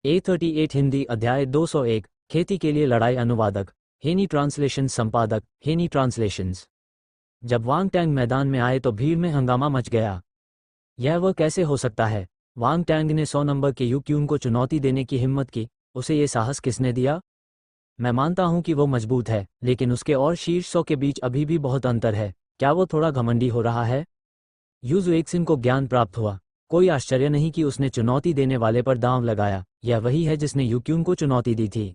A38 Hindi अध्याय 201 खेती के लिए लड़ाई अनुवादक हेनी ट्रांसलेशन संपादक हेनी ट्रांसलेशंस। जब वांग टैंग मैदान में आए तो भीड़ में हंगामा मच गया। यह वह कैसे हो सकता है? वांग टैंग ने 100 नंबर के यू क्यून को चुनौती देने की हिम्मत की। उसे ये साहस किसने दिया? मैं मानता हूं कि वो मजबूत है, लेकिन उसके और शीर्ष 100 के बीच अभी भी बहुत अंतर है। क्या वो थोड़ा घमंडी हो रहा है? यू जुएक्सिन को ज्ञान प्राप्त हुआ। कोई आश्चर्य नहीं कि उसने चुनौती देने वाले पर दांव लगाया। यह वही है जिसने यूक्यून को चुनौती दी थी।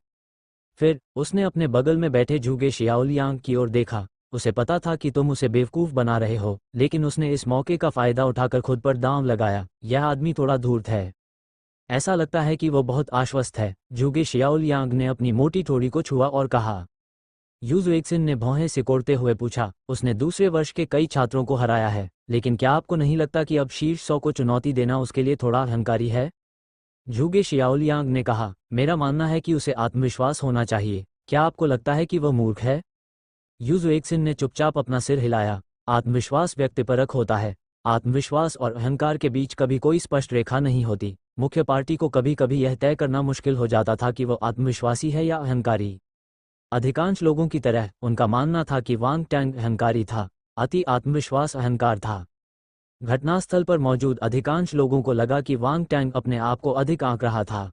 फिर उसने अपने बगल में बैठे झुगे शियाओलियांग की ओर देखा। उसे पता था कि तुम उसे बेवकूफ बना रहे हो, लेकिन उसने इस मौके का फायदा उठाकर खुद पर दांव लगाया। यह आदमी थोड़ा धूर्त है। ऐसा लगता है कि वो बहुत आश्वस्त है। झुगे शियाओलियांग ने अपनी मोटी ठोड़ी को छुआ और कहा। यू जुएक्सिन ने भौहें सिकोड़ते हुए पूछा, उसने दूसरे वर्ष के कई छात्रों को हराया है, लेकिन क्या आपको नहीं लगता कि अब शीर्ष 100 को चुनौती देना उसके लिए थोड़ा अहंकारी है? झुगे शियाओलियांग ने कहा, मेरा मानना है कि उसे आत्मविश्वास होना चाहिए। क्या आपको लगता है कि वह मूर्ख है? यू जुएक्सिन ने चुपचाप अपना सिर हिलाया। आत्मविश्वास व्यक्तिपरक होता है। आत्मविश्वास और अहंकार के बीच कभी कोई स्पष्ट रेखा नहीं होती। मुख्य पार्टी को कभी कभी यह तय करना मुश्किल हो जाता था कि वह आत्मविश्वासी है या अहंकारी। अधिकांश लोगों की तरह उनका मानना था कि वांग टैंग अहंकारी था। अति आत्मविश्वास अहंकार था। घटनास्थल पर मौजूद अधिकांश लोगों को लगा कि वांग टैंग अपने आप को अधिक आंक रहा था।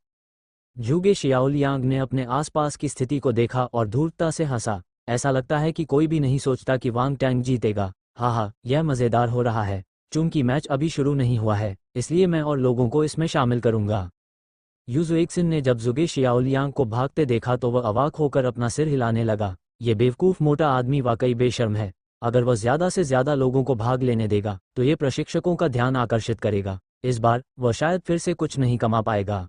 झुगे शियाओलियांग ने अपने आसपास की स्थिति को देखा और धूर्तता से हंसा। ऐसा लगता है कि कोई भी नहीं सोचता कि वांग टैंग जीतेगा। हाँ, यह मज़ेदार हो रहा है। चूंकि मैच अभी शुरू नहीं हुआ है, इसलिए मैं और लोगों को इसमें शामिल करूंगा। यू जुएक्सिन ने जब झुगे शियाओलियांग को भागते देखा तो वह अवाक होकर अपना सिर हिलाने लगा। ये बेवकूफ़ मोटा आदमी वाकई बेशर्म है। अगर वह ज़्यादा से ज़्यादा लोगों को भाग लेने देगा तो ये प्रशिक्षकों का ध्यान आकर्षित करेगा। इस बार वह शायद फिर से कुछ नहीं कमा पाएगा।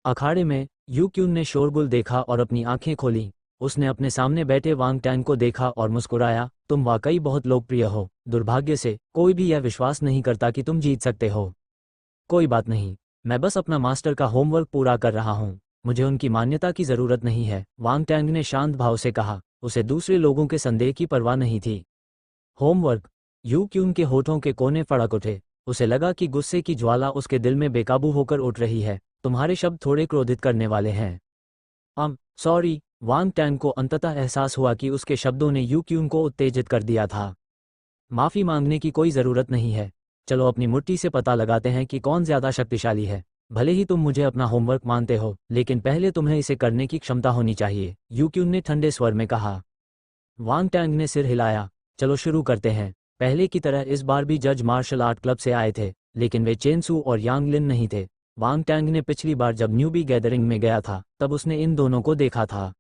अखाड़े में यू क्यून ने शोरगुल देखा और अपनी आंखें खोलीं। उसने अपने सामने बैठे वांग टैंग को देखा और मुस्कुराया। तुम वाकई बहुत लोकप्रिय हो। दुर्भाग्य से कोई भी यह विश्वास नहीं करता कि तुम जीत सकते हो। कोई बात नहीं, मैं बस अपना मास्टर का होमवर्क पूरा कर रहा हूँ। मुझे उनकी मान्यता की ज़रूरत नहीं है, वांग टैंग ने शांत भाव से कहा। उसे दूसरे लोगों के संदेह की परवाह नहीं थी। होमवर्क? यू क्यून के होठों के कोने फड़क उठे। उसे लगा कि गुस्से की ज्वाला उसके दिल में बेकाबू होकर उठ रही है। तुम्हारे शब्द थोड़े क्रोधित करने वाले हैं। सॉरी। वांग टैंग को अंततः एहसास हुआ कि उसके शब्दों ने यू क्यून को उत्तेजित कर दिया था। माफ़ी मांगने की कोई ज़रूरत नहीं है। चलो अपनी मुट्ठी से पता लगाते हैं कि कौन ज़्यादा शक्तिशाली है। भले ही तुम मुझे अपना होमवर्क मानते हो, लेकिन पहले तुम्हें इसे करने की क्षमता होनी चाहिए, यू क्यून ने ठंडे स्वर में कहा। वांग टैंग ने सिर हिलाया। चलो शुरू करते हैं। पहले की तरह इस बार भी जज मार्शल आर्ट क्लब से आए थे, लेकिन वे चेन सू और यांग लिन नहीं थे। वांग टैंग ने पिछली बार जब न्यूबी गैदरिंग में गया था तब उसने इन दोनों को देखा था।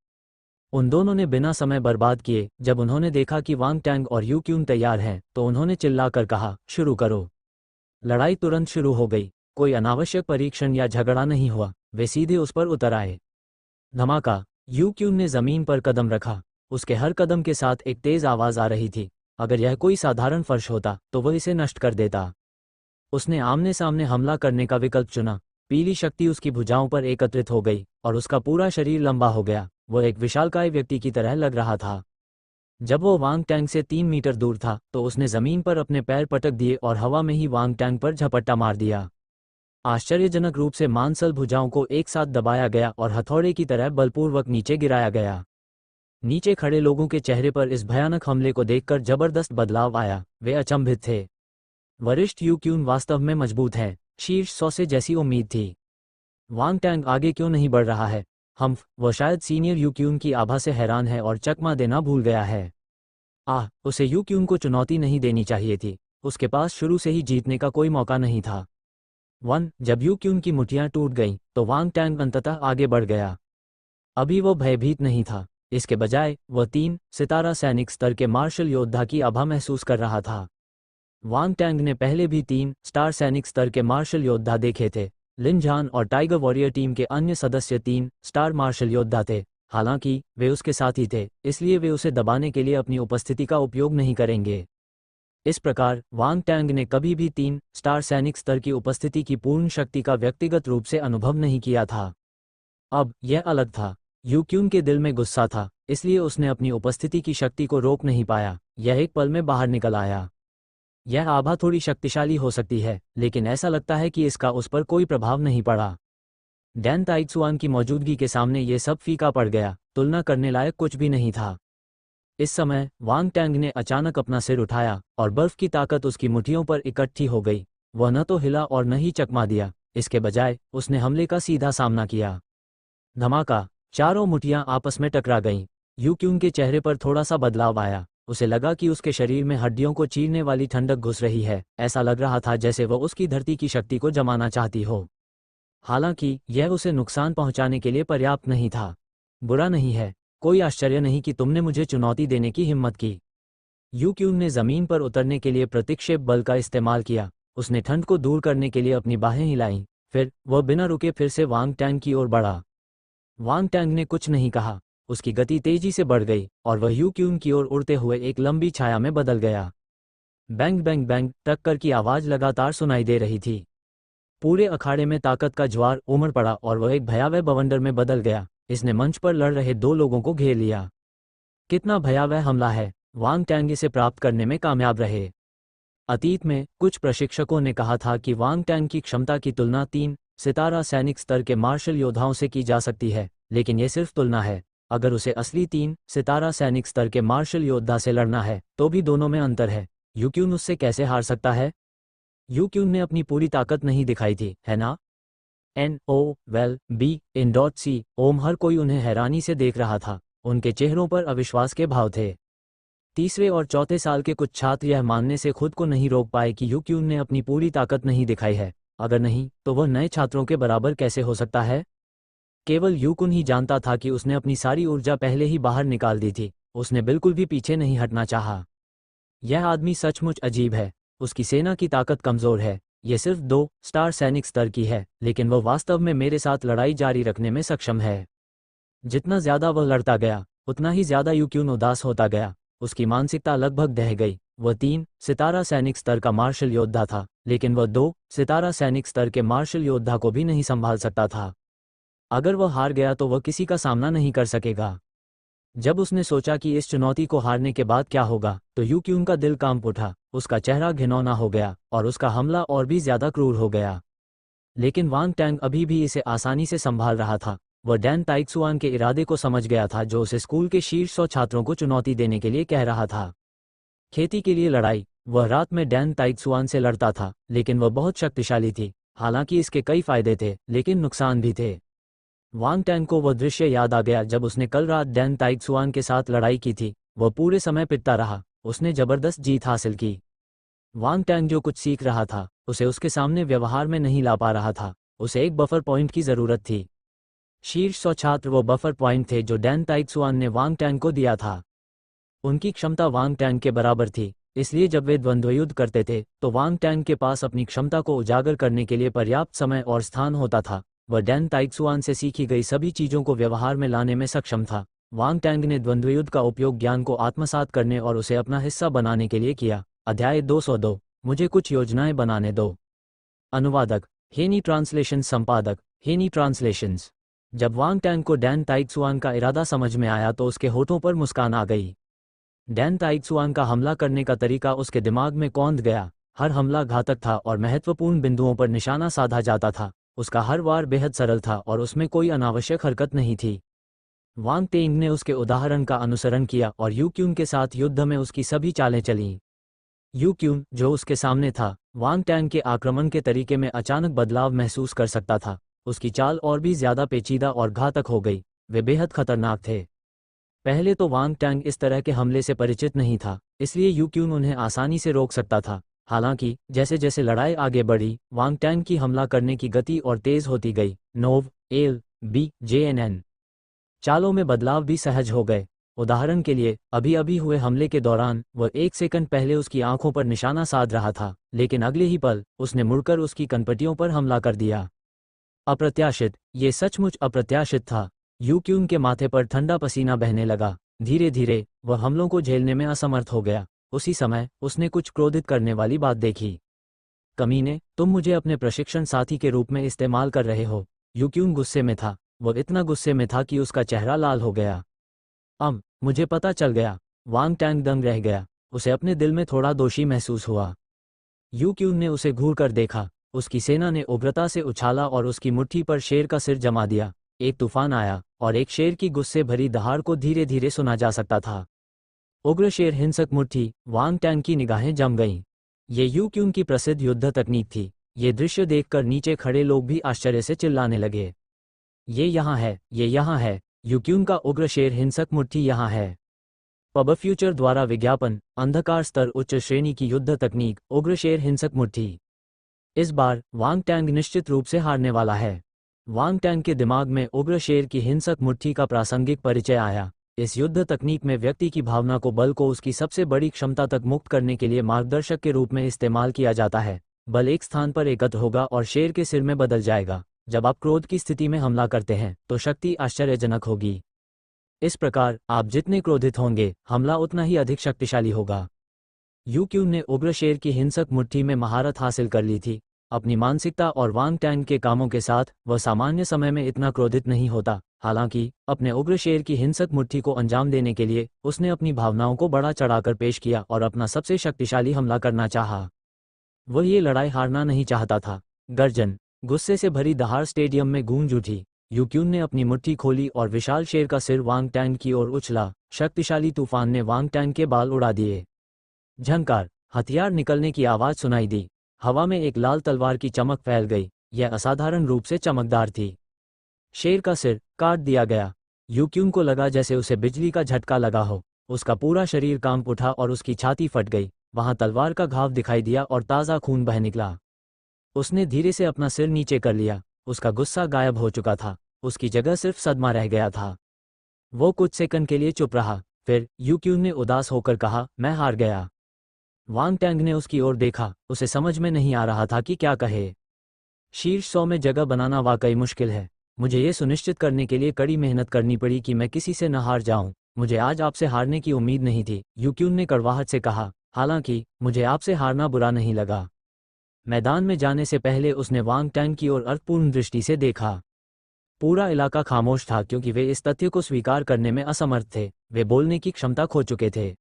उन दोनों ने बिना समय बर्बाद किए, जब उन्होंने देखा कि वांग टैंग और यू क्यून तैयार हैं, तो उन्होंने चिल्लाकर कहा, शुरू करो। लड़ाई तुरंत शुरू हो गई। कोई अनावश्यक परीक्षण या झगड़ा नहीं हुआ। वे सीधे उस पर उतर आए। धमाका। यू क्यून ने जमीन पर कदम रखा। उसके हर कदम के साथ एक तेज आवाज आ रही थी। अगर यह कोई साधारण फर्श होता तो वह इसे नष्ट कर देता। उसने आमने सामने हमला करने का विकल्प चुना। पीली शक्ति उसकी भुजाओं पर एकत्रित हो गई और उसका पूरा शरीर लंबा हो गया। वह एक विशालकाय व्यक्ति की तरह लग रहा था। जब वो वांग टैंग से 3 मीटर दूर था तो उसने जमीन पर अपने पैर पटक दिए और हवा में ही वांग टैंग पर झपट्टा मार दिया। आश्चर्यजनक रूप से मांसल भुजाओं को एक साथ दबाया गया और हथौड़े की तरह बलपूर्वक नीचे गिराया गया। नीचे खड़े लोगों के चेहरे पर इस भयानक हमले को देखकर जबरदस्त बदलाव आया। वे अचंभित थे। वरिष्ठ यू क्यून वास्तव में मजबूत है। शीर्ष 100 से जैसी उम्मीद थी। वांग टैंग आगे क्यों नहीं बढ़ रहा है? वह शायद सीनियर यू क्यून की आभा से हैरान है और चकमा देना भूल गया है। उसे यू क्यून को चुनौती नहीं देनी चाहिए थी। उसके पास शुरू से ही जीतने का कोई मौका नहीं था। जब यू क्यून की मुठ्ठियां टूट गईं तो वांग टैंग अंततः आगे बढ़ गया। अभी वो भयभीत नहीं था। इसके बजाय वह 3 सितारा सैनिक स्तर के मार्शल योद्धा की आभा महसूस कर रहा था। वांग टैंग ने पहले भी 3 स्टार सैनिक स्तर के मार्शल योद्धा देखे थे। लिन झान और टाइगर वॉरियर टीम के अन्य सदस्य 3 स्टार मार्शल योद्धा थे। हालांकि वे उसके साथ ही थे, इसलिए वे उसे दबाने के लिए अपनी उपस्थिति का उपयोग नहीं करेंगे। इस प्रकार वांग टैंग ने कभी भी 3 स्टार सैनिक स्तर की उपस्थिति की पूर्ण शक्ति का व्यक्तिगत रूप से अनुभव नहीं किया था। अब यह अलग था। यू क्यून के दिल में गुस्सा था, इसलिए उसने अपनी उपस्थिति की शक्ति को रोक नहीं पाया। यह एक पल में बाहर निकल आया। यह आभा थोड़ी शक्तिशाली हो सकती है, लेकिन ऐसा लगता है कि इसका उस पर कोई प्रभाव नहीं पड़ा। डैन ताइक्सुआन की मौजूदगी के सामने ये सब फीका पड़ गया, तुलना करने लायक कुछ भी नहीं था। इस समय वांग टैंग ने अचानक अपना सिर उठाया और बर्फ की ताकत उसकी मुट्ठियों पर इकट्ठी हो गई। वह न तो हिला और न ही चकमा दिया, इसके बजाय उसने हमले का सीधा सामना किया। धमाका, चारों मुठियां आपस में टकरा गईं। यू क्यूंग के चेहरे पर थोड़ा सा बदलाव आया। उसे लगा कि उसके शरीर में हड्डियों को चीरने वाली ठंडक घुस रही है। ऐसा लग रहा था जैसे वह उसकी धरती की शक्ति को जमाना चाहती हो। हालांकि यह उसे नुकसान पहुंचाने के लिए पर्याप्त नहीं था। बुरा नहीं है, कोई आश्चर्य नहीं कि तुमने मुझे चुनौती देने की हिम्मत की। यू क्यूंग ने जमीन पर उतरने के लिए प्रतिक्षेप बल का इस्तेमाल किया। उसने ठंड को दूर करने के लिए अपनी बाहें हिलाईं। फिर वह बिना रुके फिर से वांग टैंग की ओर बढ़ा। वांग टैंग ने कुछ नहीं कहा। उसकी गति तेजी से बढ़ गई और वह यू क्यूंग की ओर उड़ते हुए एक लंबी छाया में बदल गया। बैंग बैंग बैंग, टक्कर की आवाज लगातार सुनाई दे रही थी। पूरे अखाड़े में ताकत का ज्वार उमड़ पड़ा और वह एक भयावह बवंडर में बदल गया। इसने मंच पर लड़ रहे दो लोगों को घेर लिया। कितना भयावह हमला है! वांग टैंग इसे प्राप्त करने में कामयाब रहे। अतीत में कुछ प्रशिक्षकों ने कहा था कि वांग टैंग की क्षमता की तुलना 3 सितारा सैनिक स्तर के मार्शल योद्धाओं से की जा सकती है, लेकिन यह सिर्फ तुलना है। अगर उसे असली 3 सितारा सैनिक स्तर के मार्शल योद्धा से लड़ना है तो भी दोनों में अंतर है। यू क्यूंग उससे कैसे हार सकता है? यू क्यूंग ने अपनी पूरी ताकत नहीं दिखाई थी, है ना? NOWLB ओम। हर कोई उन्हें हैरानी से देख रहा था। उनके चेहरों पर अविश्वास के भाव थे। तीसरे और चौथे साल के कुछ छात्र यह मानने से खुद को नहीं रोक पाए कि यू क्यूंग ने अपनी पूरी ताकत नहीं दिखाई है। अगर नहीं तो वह नए छात्रों के बराबर कैसे हो सकता है? केवल यू क्यूंग ही जानता था कि उसने अपनी सारी ऊर्जा पहले ही बाहर निकाल दी थी। उसने बिल्कुल भी पीछे नहीं हटना चाहा। यह आदमी सचमुच अजीब है। उसकी सेना की ताकत कमजोर है। यह सिर्फ 2 स्टार सैनिक स्तर की है, लेकिन वह वास्तव में मेरे साथ लड़ाई जारी रखने में सक्षम है। जितना ज्यादा वह लड़ता गया उतना ही ज्यादा यू क्यूंग उदास होता गया। उसकी मानसिकता लगभग दह गई। वह 3 सितारा सैनिक स्तर का मार्शल योद्धा था, लेकिन वह 2 सितारा सैनिक स्तर के मार्शल योद्धा को भी नहीं संभाल सकता था। अगर वह हार गया तो वह किसी का सामना नहीं कर सकेगा। जब उसने सोचा कि इस चुनौती को हारने के बाद क्या होगा, तो यू क्यूंग का दिल कांप उठा। उसका चेहरा घिनौना हो गया और उसका हमला और भी ज्यादा क्रूर हो गया। लेकिन वांग टैंग अभी भी इसे आसानी से संभाल रहा था। वह डैन ताइक्सुआन के इरादे को समझ गया था, जो उसे स्कूल के शीर्ष 100 छात्रों को चुनौती देने के लिए कह रहा था। खेती के लिए लड़ाई। वह रात में डैन ताइक्सुआन से लड़ता था, लेकिन वह बहुत शक्तिशाली थी। हालांकि इसके कई फायदे थे, लेकिन नुकसान भी थे। वांग टैंग को वह दृश्य याद आ गया जब उसने कल रात डैन ताइक्सुआन के साथ लड़ाई की थी। वह पूरे समय पिटता रहा। उसने जबरदस्त जीत हासिल की। वांग टैंग जो कुछ सीख रहा था उसे उसके सामने व्यवहार में नहीं ला पा रहा था। उसे एक बफर पॉइंट की जरूरत थी। शीर्ष 100 छात्र वो बफर पॉइंट थे जो डैन ताइक्सुआन ने वांग टैंग को दिया था। उनकी क्षमता वांग टैंग के बराबर थी, इसलिए जब वे द्वंद्वयुद्ध करते थे तो वांग टैंग के पास अपनी क्षमता को उजागर करने के लिए पर्याप्त समय और स्थान होता था। वह डैन ताइक्सुआन से सीखी गई सभी चीजों को व्यवहार में लाने में सक्षम था। वांग टैंग ने द्वंद्वयुद्ध का उपयोग ज्ञान को आत्मसात करने और उसे अपना हिस्सा बनाने के लिए किया। अध्याय 202। मुझे कुछ योजनाएं बनाने दो। अनुवादक हेनी ट्रांसलेशन। संपादक हेनी ट्रांसलेशंस। जब वांग टैंग को डैन ताइक्सुआन का इरादा समझ में आया तो उसके होठों पर मुस्कान आ गई। डैन ताइक्सुआन का हमला करने का तरीका उसके दिमाग में कौंध गया। हर हमला घातक था और महत्वपूर्ण बिंदुओं पर निशाना साधा जाता था। उसका हर वार बेहद सरल था और उसमें कोई अनावश्यक हरकत नहीं थी। वांग टैंग ने उसके उदाहरण का अनुसरण किया और यू क्यूंग के साथ युद्ध में उसकी सभी चालें चलीं। यू क्यूंग, जो उसके सामने था, वांग टैंग के आक्रमण के तरीके में अचानक बदलाव महसूस कर सकता था। उसकी चाल और भी ज्यादा पेचीदा और घातक हो गई। वे बेहद खतरनाक थे। पहले तो वांग टैंग इस तरह के हमले से परिचित नहीं था, इसलिए यू क्यूंग उन्हें आसानी से रोक सकता था। हालांकि जैसे जैसे लड़ाई आगे बढ़ी, वांग टैंग की हमला करने की गति और तेज होती गई। NOWLBJNN चालों में बदलाव भी सहज हो गए। उदाहरण के लिए, अभी अभी हुए हमले के दौरान वह 1 सेकंड पहले उसकी आंखों पर निशाना साध रहा था, लेकिन अगले ही पल उसने मुड़कर उसकी कनपटियों पर हमला कर दिया। अप्रत्याशित, ये सचमुच अप्रत्याशित था। यू क्यूंग के माथे पर ठंडा पसीना बहने लगा। धीरे धीरे वह हमलों को झेलने में असमर्थ हो गया। उसी समय उसने कुछ क्रोधित करने वाली बात देखी। कमीने, तुम मुझे अपने प्रशिक्षण साथी के रूप में इस्तेमाल कर रहे हो। यू क्यूंग गुस्से में था। वह इतना गुस्से में था कि उसका चेहरा लाल हो गया। मुझे पता चल गया। वांग टैंग दंग रह गया। उसे अपने दिल में थोड़ा दोषी महसूस हुआ। यू क्यूंग ने उसे घूर कर देखा। उसकी सेना ने उग्रता से उछाला और उसकी मुट्ठी पर शेर का सिर जमा दिया। एक तूफान आया और एक शेर की गुस्से भरी दहाड़ को धीरे धीरे सुना जा सकता था। उग्र शेर हिंसक मुट्ठी, वांग टैंग की निगाहें जम गईं। ये यू क्यून की प्रसिद्ध युद्ध तकनीक थी। ये दृश्य देखकर नीचे खड़े लोग भी आश्चर्य से चिल्लाने लगे। ये यहाँ है, ये यहाँ है, यू क्यून का उग्र शेर हिंसक मुट्ठी यहाँ है। पब फ्यूचर द्वारा विज्ञापन, अंधकार स्तर उच्च श्रेणी की युद्ध तकनीक, उग्र शेर हिंसक मुट्ठी। इस बार वांग टैंग निश्चित रूप से हारने वाला है। वांग टैंग के दिमाग में उग्र शेर की हिंसक मुट्ठी का प्रासंगिक परिचय आया। इस युद्ध तकनीक में व्यक्ति की भावना को बल को उसकी सबसे बड़ी क्षमता तक मुक्त करने के लिए मार्गदर्शक के रूप में इस्तेमाल किया जाता है। बल एक स्थान पर एकत्र होगा और शेर के सिर में बदल जाएगा। जब आप क्रोध की स्थिति में हमला करते हैं तो शक्ति आश्चर्यजनक होगी। इस प्रकार आप जितने क्रोधित होंगे, हमला उतना ही अधिक शक्तिशाली होगा। यू क्यून ने उग्र शेर की हिंसक मुट्ठी में महारत हासिल कर ली थी। अपनी मानसिकता और वांग टैंग के कामों के साथ वह सामान्य समय में इतना क्रोधित नहीं होता। हालांकि अपने उग्र शेर की हिंसक मुट्ठी को अंजाम देने के लिए उसने अपनी भावनाओं को बढ़ा चढ़ाकर पेश किया और अपना सबसे शक्तिशाली हमला करना चाहा। वह ये लड़ाई हारना नहीं चाहता था। गर्जन, गुस्से से भरी दहाड़ स्टेडियम में गूंज उठी। यू क्यून ने अपनी मुट्ठी खोली और विशाल शेर का सिर वांग टैंग की ओर उछला। शक्तिशाली तूफान ने वांग टैंग के बाल उड़ा दिए। झंकार, हथियार निकलने की आवाज सुनाई दी। हवा में एक लाल तलवार की चमक फैल गई। यह असाधारण रूप से चमकदार थी। शेर का सिर काट दिया गया। यू क्यून को लगा जैसे उसे बिजली का झटका लगा हो। उसका पूरा शरीर कांप उठा और उसकी छाती फट गई। वहां तलवार का घाव दिखाई दिया और ताज़ा खून बह निकला। उसने धीरे से अपना सिर नीचे कर लिया। उसका गुस्सा गायब हो चुका था। उसकी जगह सिर्फ सदमा रह गया था। वो कुछ सेकंड के लिए चुप रहा। फिर यू क्यून ने उदास होकर कहा, मैं हार गया। वांग टैंग ने उसकी ओर देखा। उसे समझ में नहीं आ रहा था कि क्या कहे। शीर्ष 100 में जगह बनाना वाकई मुश्किल है। मुझे ये सुनिश्चित करने के लिए कड़ी मेहनत करनी पड़ी कि मैं किसी से न हार जाऊं। मुझे आज आपसे हारने की उम्मीद नहीं थी, यू क्यून ने कड़वाहट से कहा। हालांकि मुझे आपसे हारना बुरा नहीं लगा। मैदान में जाने से पहले उसने वांग टैंग की ओर अर्थपूर्ण दृष्टि से देखा। पूरा इलाका खामोश था क्योंकि वे इस तथ्य को स्वीकार करने में असमर्थ थे। वे बोलने की क्षमता खो चुके थे।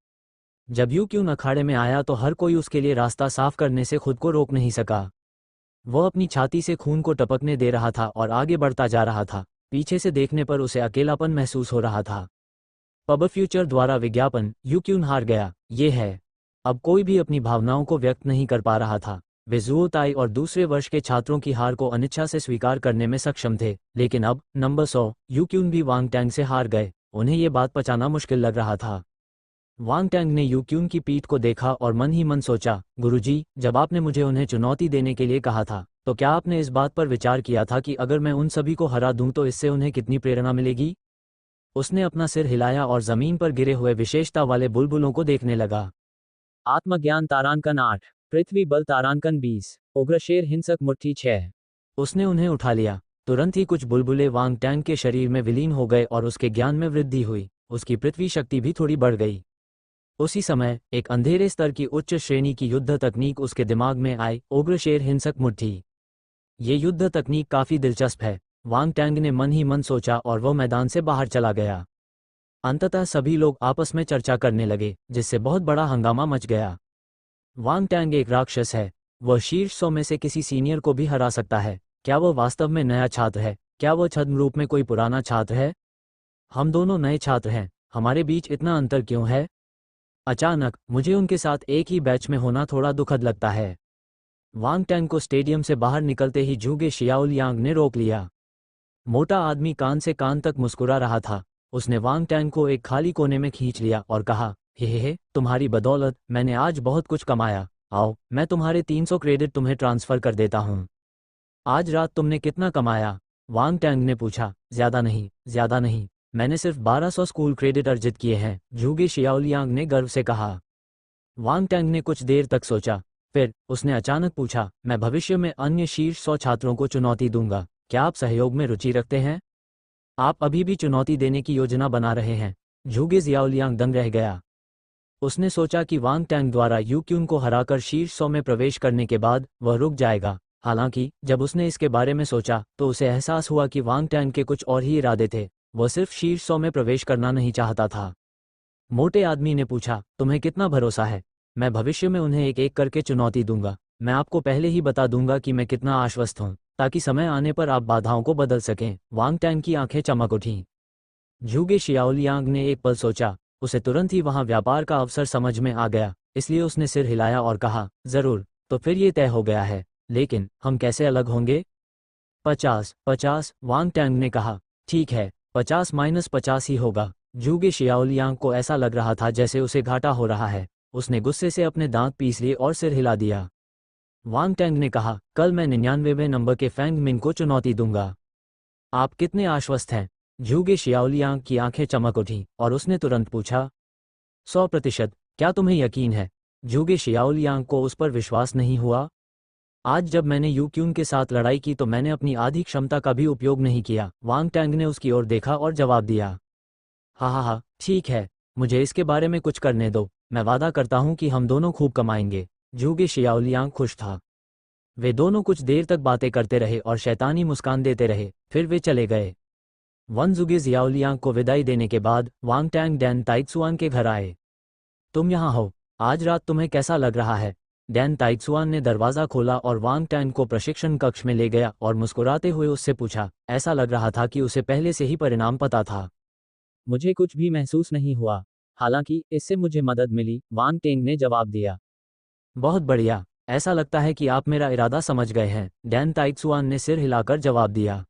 जब यू क्यून अखाड़े में आया तो हर कोई उसके लिए रास्ता साफ करने से खुद को रोक नहीं सका। वह अपनी छाती से खून को टपकने दे रहा था और आगे बढ़ता जा रहा था। पीछे से देखने पर उसे अकेलापन महसूस हो रहा था। पब फ्यूचर द्वारा विज्ञापन, यू क्यून हार गया। ये है। अब कोई भी अपनी भावनाओं को व्यक्त नहीं कर पा रहा था। वे जुओ ताई और दूसरे वर्ष के छात्रों की हार को अनिच्छा से स्वीकार करने में सक्षम थे। लेकिन अब नंबर 100 यू क्यून भी वांग टैंग से हार गए। उन्हें ये बात पचाना मुश्किल लग रहा था। वांग टैंग ने यू क्यून की पीठ को देखा और मन ही मन सोचा, गुरुजी, जब आपने मुझे उन्हें चुनौती देने के लिए कहा था तो क्या आपने इस बात पर विचार किया था कि अगर मैं उन सभी को हरा दूं तो इससे उन्हें कितनी प्रेरणा मिलेगी? उसने अपना सिर हिलाया और जमीन पर गिरे हुए विशेषता वाले बुलबुलों को देखने लगा। आत्मज्ञान तारांकन 8, पृथ्वी बल तारांकन 20, उग्रशेर हिंसक मुट्ठी 6। उसने उन्हें उठा लिया। तुरंत ही कुछ बुलबुले वांग टैंग के शरीर में विलीन हो गए और उसके ज्ञान में वृद्धि हुई। उसकी पृथ्वी शक्ति भी थोड़ी बढ़ गई। उसी समय एक अंधेरे स्तर की उच्च श्रेणी की युद्ध तकनीक उसके दिमाग में आई, उग्रशेर हिंसक मुट्ठी। ये युद्ध तकनीक काफी दिलचस्प है, वांग टैंग ने मन ही मन सोचा और वह मैदान से बाहर चला गया। अंततः सभी लोग आपस में चर्चा करने लगे, जिससे बहुत बड़ा हंगामा मच गया। वांग टैंग एक राक्षस है। वह शीर्ष 100 में से किसी सीनियर को भी हरा सकता है। क्या वह वास्तव में नया छात्र है? क्या वह छद्म रूप में कोई पुराना छात्र है? हम दोनों नए छात्र हैं। हमारे बीच इतना अंतर क्यों है? अचानक मुझे उनके साथ एक ही बैच में होना थोड़ा दुखद लगता है। वांग टैंग को स्टेडियम से बाहर निकलते ही झूगे शियाओलियांग ने रोक लिया। मोटा आदमी कान से कान तक मुस्कुरा रहा था। उसने वांग टैंग को एक खाली कोने में खींच लिया और कहा, हे, तुम्हारी बदौलत मैंने आज बहुत कुछ कमाया। आओ, मैं तुम्हारे 300 क्रेडिट तुम्हें ट्रांसफर कर देता हूँ। आज रात तुमने कितना कमाया? वांग टैंग ने पूछा। ज्यादा नहीं, मैंने सिर्फ 1200 स्कूल क्रेडिट अर्जित किए हैं, झूगे शियाओलियांग ने गर्व से कहा। वांग टैंग ने कुछ देर तक सोचा। फिर उसने अचानक पूछा, मैं भविष्य में अन्य शीर्ष 100 छात्रों को चुनौती दूंगा। क्या आप सहयोग में रुचि रखते हैं? आप अभी भी चुनौती देने की योजना बना रहे हैं? झूगे शियाओलियांग दंग रह गया। उसने सोचा कि वांग टैंग द्वारा यू क्यून को हराकर शीर्ष 100 में प्रवेश करने के बाद वह रुक जाएगा। हालांकि जब उसने इसके बारे में सोचा तो उसे एहसास हुआ कि वांग टैंग के कुछ और ही इरादे थे। वह सिर्फ शीर्ष 100 में प्रवेश करना नहीं चाहता था। मोटे आदमी ने पूछा, तुम्हें कितना भरोसा है? मैं भविष्य में उन्हें एक एक करके चुनौती दूंगा। मैं आपको पहले ही बता दूंगा कि मैं कितना आश्वस्त हूँ, ताकि समय आने पर आप बाधाओं को बदल सकें। वांग टैंग की आंखें चमक उठीं। झूगे शियाओलियांग ने एक पल सोचा, उसे तुरंत ही वहां व्यापार का अवसर समझ में आ गया, इसलिए उसने सिर हिलाया और कहा, जरूर, तो फिर ये तय हो गया है, लेकिन हम कैसे अलग होंगे? 50-50, वांग टैंग ने कहा। ठीक है, 50-50 ही होगा। झूगे शियाओलियांग को ऐसा लग रहा था जैसे उसे घाटा हो रहा है। उसने गुस्से से अपने दांत पीस लिए और सिर हिला दिया। वांग टैंग ने कहा, कल मैं 99वें नंबर के फैंग मिन को चुनौती दूंगा। आप कितने आश्वस्त हैं? झूगे शियाओलियांग की आंखें चमक उठीं और उसने तुरंत पूछा, 100%, क्या तुम्हें यकीन है? झूगे शियाओलियांग को उस पर विश्वास नहीं हुआ। आज जब मैंने यू क्यून के साथ लड़ाई की तो मैंने अपनी आधी क्षमता का भी उपयोग नहीं किया। वांग टैंग ने उसकी ओर देखा और जवाब दिया, हा, ठीक है, मुझे इसके बारे में कुछ करने दो, मैं वादा करता हूं कि हम दोनों खूब कमाएंगे। झूगे शियाओलियांग खुश था। वे दोनों कुछ देर तक बातें करते रहे और शैतानी मुस्कान देते रहे, फिर वे चले गए। वनजुगे जियाओलियांग को विदाई देने के बाद वांग टैंग डैन ताइत्सुआन के घर आए। तुम यहाँ हो, आज रात तुम्हें कैसा लग रहा है? डैन ताइत्सुआन ने दरवाज़ा खोला और वांग टैंग को प्रशिक्षण कक्ष में ले गया और मुस्कुराते हुए उससे पूछा। ऐसा लग रहा था कि उसे पहले से ही परिणाम पता था। मुझे कुछ भी महसूस नहीं हुआ, हालांकि इससे मुझे मदद मिली, वांग टैंग ने जवाब दिया। बहुत बढ़िया, ऐसा लगता है कि आप मेरा इरादा समझ गए हैं, डैन ताइत्सुआन ने सिर हिलाकर जवाब दिया।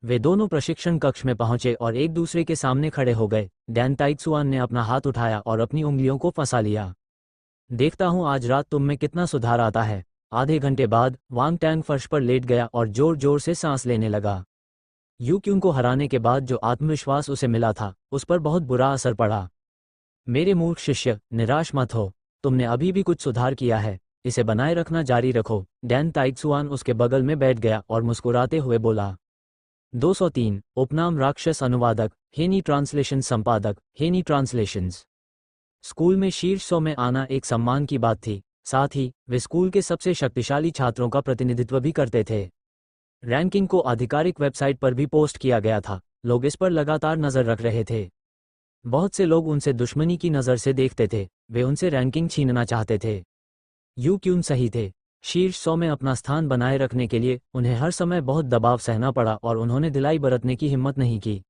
वे दोनों प्रशिक्षण कक्ष में पहुंचे और एक दूसरे के सामने खड़े हो गए। डैन ताइत्सुआन ने अपना हाथ उठाया और अपनी उंगलियों को फंसा लिया। देखता हूं आज रात तुम में कितना सुधार आता है। आधे घंटे बाद वांग टैंग फर्श पर लेट गया और जोर जोर से सांस लेने लगा। यू क्यून को हराने के बाद जो आत्मविश्वास उसे मिला था, उस पर बहुत बुरा असर पड़ा। मेरे मूर्ख शिष्य, निराश मत हो, तुमने अभी भी कुछ सुधार किया है, इसे बनाए रखना जारी रखो। डैन ताइत्सुआन उसके बगल में बैठ गया और मुस्कुराते हुए बोला। 203, उपनाम राक्षस अनुवादक, हेनी ट्रांसलेशन संपादक, हेनी ट्रांसलेशंस। स्कूल में शीर्ष 100 में आना एक सम्मान की बात थी, साथ ही वे स्कूल के सबसे शक्तिशाली छात्रों का प्रतिनिधित्व भी करते थे। रैंकिंग को आधिकारिक वेबसाइट पर भी पोस्ट किया गया था, लोग इस पर लगातार नजर रख रहे थे। बहुत से लोग उनसे दुश्मनी की नज़र से देखते थे, वे उनसे रैंकिंग छीनना चाहते थे। यू क्यून सही थे। शीर्ष 100 में अपना स्थान बनाए रखने के लिए उन्हें हर समय बहुत दबाव सहना पड़ा और उन्होंने ढिलाई बरतने की हिम्मत नहीं की।